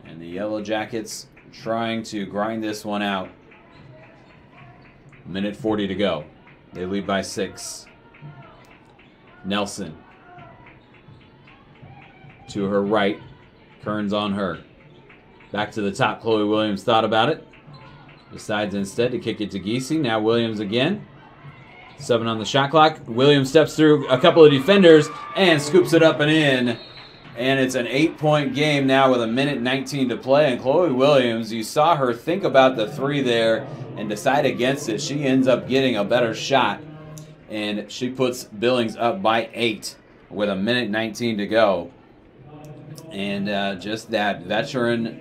And the Yellow Jackets trying to grind this one out. 1:40 to go. They lead by 6. Nelson to her right. Kearns on her. Back to the top. Chloe Williams thought about it. Decides instead to kick it to Giese. Now Williams again. 7 on the shot clock. Williams steps through a couple of defenders and scoops it up and in. And it's an 8-point game now with 1:19 to play. And Chloe Williams, you saw her think about the 3 there and decide against it. She ends up getting a better shot. And she puts Billings up by 8 with 1:19 to go. And just that veteran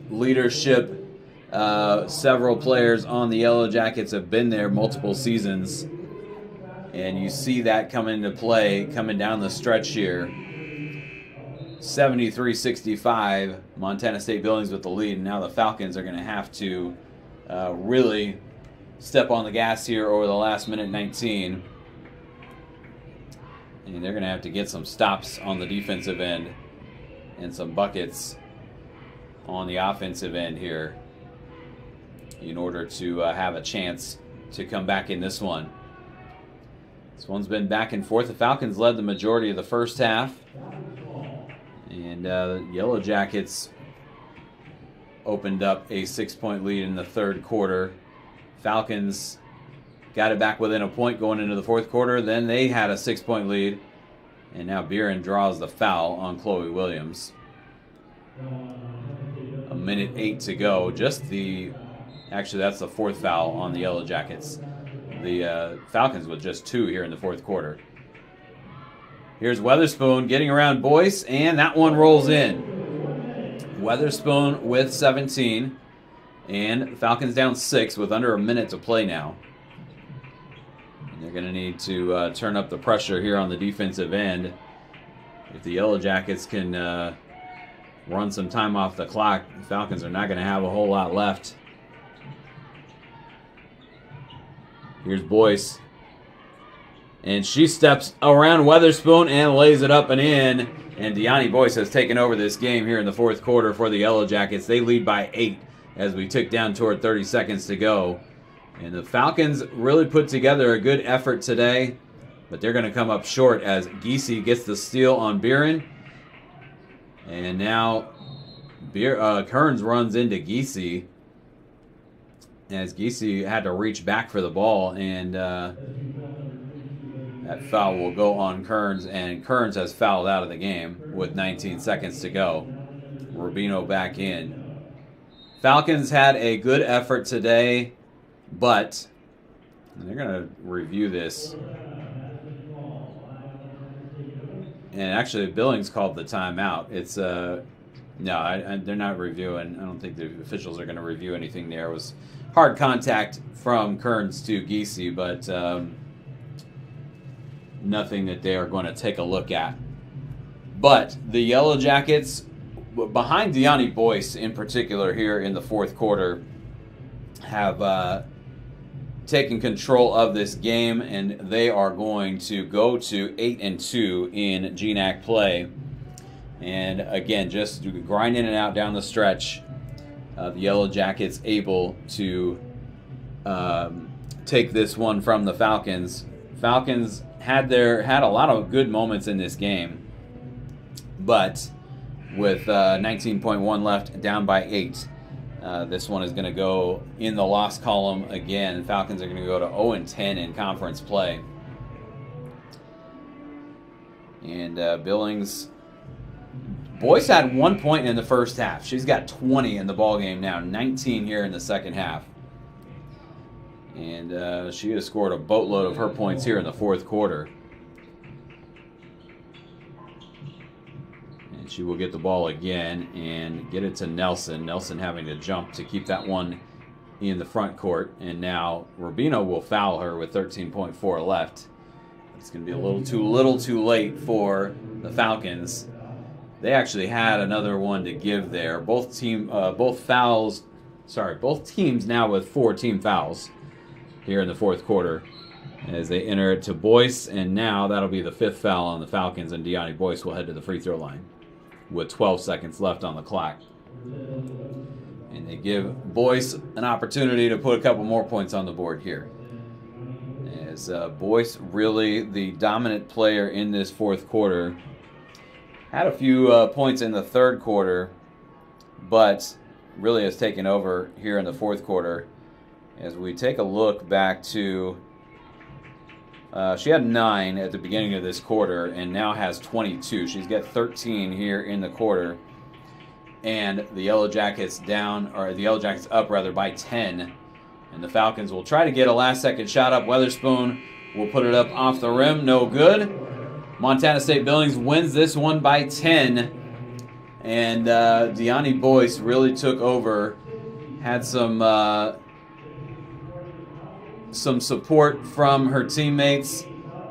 leadership. Several players on the Yellow Jackets have been there multiple seasons. And you see that come into play coming down the stretch here. 73-65, Montana State Billings with the lead. And now the Falcons are going to have to really step on the gas here over the last 1:19. And they're going to have to get some stops on the defensive end and some buckets on the offensive end here in order to have a chance to come back in this one. This one's been back and forth. The Falcons led the majority of the first half. And the Yellow Jackets opened up a 6-point lead in the third quarter. Falcons got it back within a point going into the fourth quarter. Then they had a 6-point lead. And now Buren draws the foul on Chloe Williams. 1:08 to go. Actually, that's the 4th foul on the Yellow Jackets. The Falcons with just 2 here in the fourth quarter. Here's Weatherspoon getting around Boyce, and that one rolls in. Weatherspoon with 17, and Falcons down 6 with under a minute to play now. And they're going to need to turn up the pressure here on the defensive end. If the Yellow Jackets can run some time off the clock, the Falcons are not going to have a whole lot left. Here's Boyce. And she steps around Weatherspoon and lays it up and in. And Deani Boyce has taken over this game here in the fourth quarter for the Yellow Jackets. They lead by 8 as we tick down toward 30 seconds to go. And the Falcons really put together a good effort today. But they're going to come up short as Giese gets the steal on Buren. And now Kearns runs into Giese. As Giese had to reach back for the ball, and that foul will go on Kearns, and Kearns has fouled out of the game with 19 seconds to go. Rubino back in. Falcons had a good effort today, but they're going to review this. And actually, Billings called the timeout. It's no, they're not reviewing. I don't think the officials are going to review anything there. It was hard contact from Kearns to Giese, but nothing that they are going to take a look at. But the Yellow Jackets, behind Deani Boyce in particular here in the fourth quarter, have taken control of this game, and they are going to go to 8-2 in GNAC play. And again, just grinding it out down the stretch. The Yellow Jackets able to take this one from the Falcons. Falcons had a lot of good moments in this game, but with 19.1 left, down by 8. This one is going to go in the loss column again. Falcons are going to go to 0-10 in conference play. And Billings, Boyce had 1 point in the first half. She's got 20 in the ball game now, 19 here in the second half. And she has scored a boatload of her points here in the fourth quarter. And she will get the ball again and get it to Nelson. Nelson having to jump to keep that one in the front court. And now Rubino will foul her with 13.4 left. It's going to be a little too late for the Falcons. They actually had another one to give there. Both teams now with 4 team fouls here in the fourth quarter as they enter it to Boyce, and now that'll be the 5th foul on the Falcons, and Deani Boyce will head to the free throw line with 12 seconds left on the clock. And they give Boyce an opportunity to put a couple more points on the board here. As Boyce, really the dominant player in this fourth quarter, had a few points in the third quarter, but really has taken over here in the fourth quarter. As we take a look back to, she had 9 at the beginning of this quarter and now has 22. She's got 13 here in the quarter. And the Yellow Jackets up by 10. And the Falcons will try to get a last-second shot up. Weatherspoon will put it up off the rim. No good. Montana State Billings wins this one by 10. And Deani Boyce really took over. Had some support from her teammates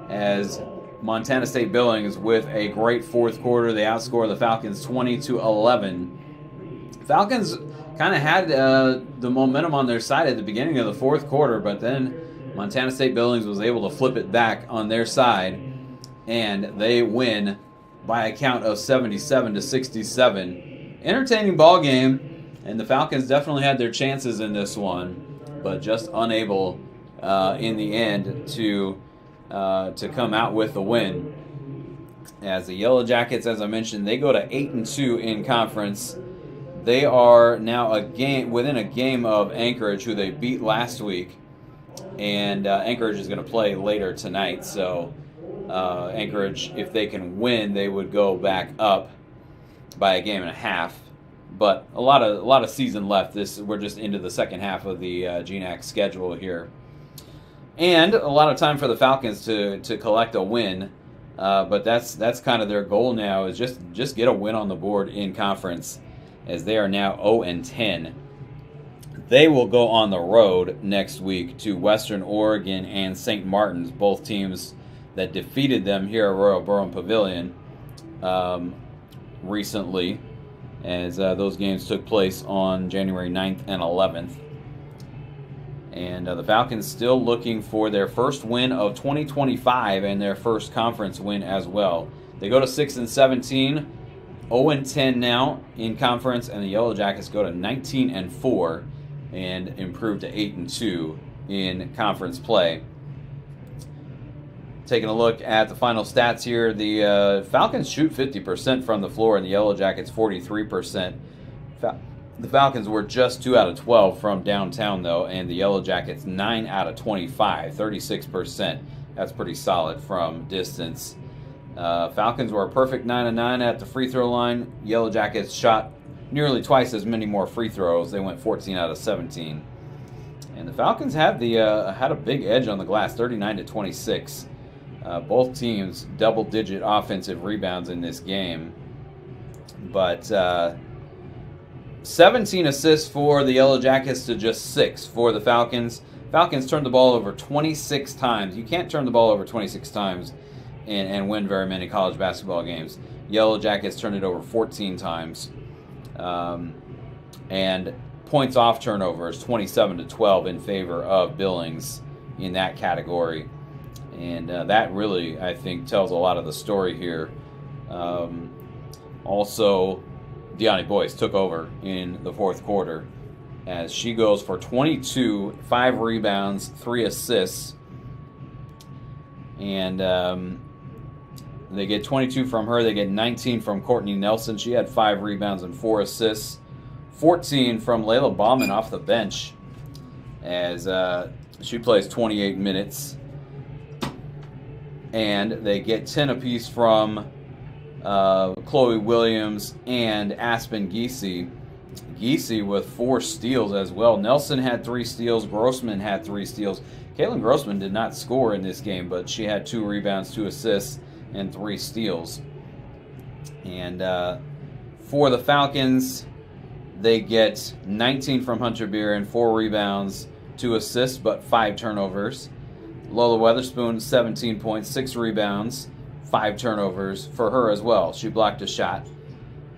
as Montana State Billings with a great fourth quarter. They outscore the Falcons 20-11. Falcons kind of had the momentum on their side at the beginning of the fourth quarter, but then Montana State Billings was able to flip it back on their side, and they win by a count of 77-67. Entertaining ball game, and the Falcons definitely had their chances in this one, but just unable in the end to come out with the win. As the Yellow Jackets, as I mentioned, they go to 8-2 in conference. They are now within a game of Anchorage, who they beat last week, and Anchorage is going to play later tonight. So Anchorage, if they can win, they would go back up by a game and a half. But a lot of season left. We're just into the second half of the GNAC schedule here. And a lot of time for the Falcons to collect a win, but that's kind of their goal now, is just get a win on the board in conference, as they are now 0-10. They will go on the road next week to Western Oregon and St. Martin's, both teams that defeated them here at Royal Burham Pavilion recently, as those games took place on January 9th and 11th. And the Falcons still looking for their first win of 2025 and their first conference win as well. They go to 6-17, 0-10 now in conference, and the Yellow Jackets go to 19-4 and improve to 8-2 in conference play. Taking a look at the final stats here, the Falcons shoot 50% from the floor, and the Yellow Jackets 43%. The Falcons were just 2 out of 12 from downtown, though, and the Yellow Jackets 9 out of 25, 36%. That's pretty solid from distance. Falcons were a perfect 9-9 at the free throw line. Yellow Jackets shot nearly twice as many more free throws. They went 14 out of 17. And the Falcons had a big edge on the glass, 39-26. Both teams double-digit offensive rebounds in this game. But 17 assists for the Yellow Jackets to just 6 for the Falcons. Falcons turned the ball over 26 times. You can't turn the ball over 26 times and win very many college basketball games. Yellow Jackets turned it over 14 times. And points off turnovers, 27-12 in favor of Billings in that category. And that really, I think, tells a lot of the story here. Also, Deani Boyce took over in the fourth quarter as she goes for 22, 5 rebounds, 3 assists. And they get 22 from her. They get 19 from Courtney Nelson. She had 5 rebounds and 4 assists. 14 from Layla Bauman off the bench as she plays 28 minutes. And they get 10 apiece from Chloe Williams and Aspen Giese. Giese with 4 steals as well. Nelson had 3 steals. Grossman had 3 steals. Caitlin Grossman did not score in this game, but she had 2 rebounds, 2 assists, and 3 steals. And for the Falcons, they get 19 from Hunter Beer, 4 rebounds, 2 assists, but 5 turnovers. Lola Weatherspoon, 17 points, 6 rebounds, 5 turnovers for her as well. She blocked a shot.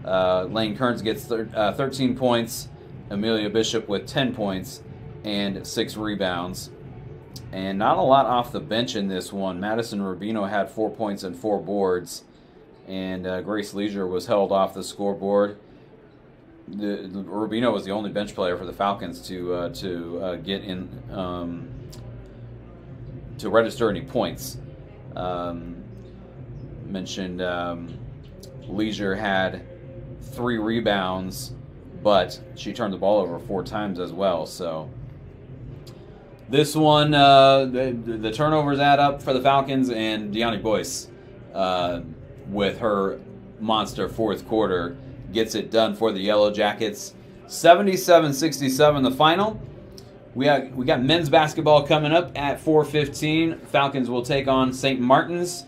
Lane Kearns gets 13 points. Amelia Bishop with 10 points and 6 rebounds. And not a lot off the bench in this one. Madison Rubino had 4 points and 4 boards. And Grace Leisure was held off the scoreboard. Rubino was the only bench player for the Falcons to get in to register any points. Mentioned Leisure had 3 rebounds, but she turned the ball over 4 times as well. So this one, the turnovers add up for the Falcons, and Deani Boyce with her monster fourth quarter gets it done for the Yellow Jackets. 77-67 the final. We got men's basketball coming up at 4:15. Falcons will take on St. Martin's.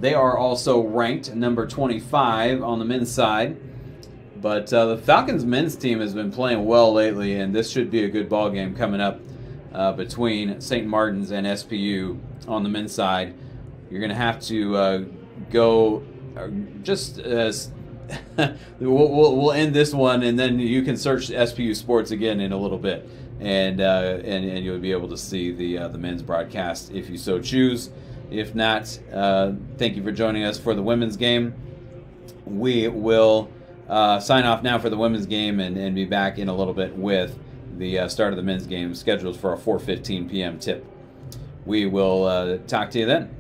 They are also ranked number 25 on the men's side. But the Falcons men's team has been playing well lately, and this should be a good ball game coming up between St. Martin's and SPU on the men's side. You're going to have to go just as we'll end this one, and then you can search SPU Sports again in a little bit, and you'll be able to see the men's broadcast if you so choose. If not, thank you for joining us for the women's game. We will sign off now for the women's game and be back in a little bit with the start of the men's game scheduled for a 4:15 p.m. tip. We will talk to you then.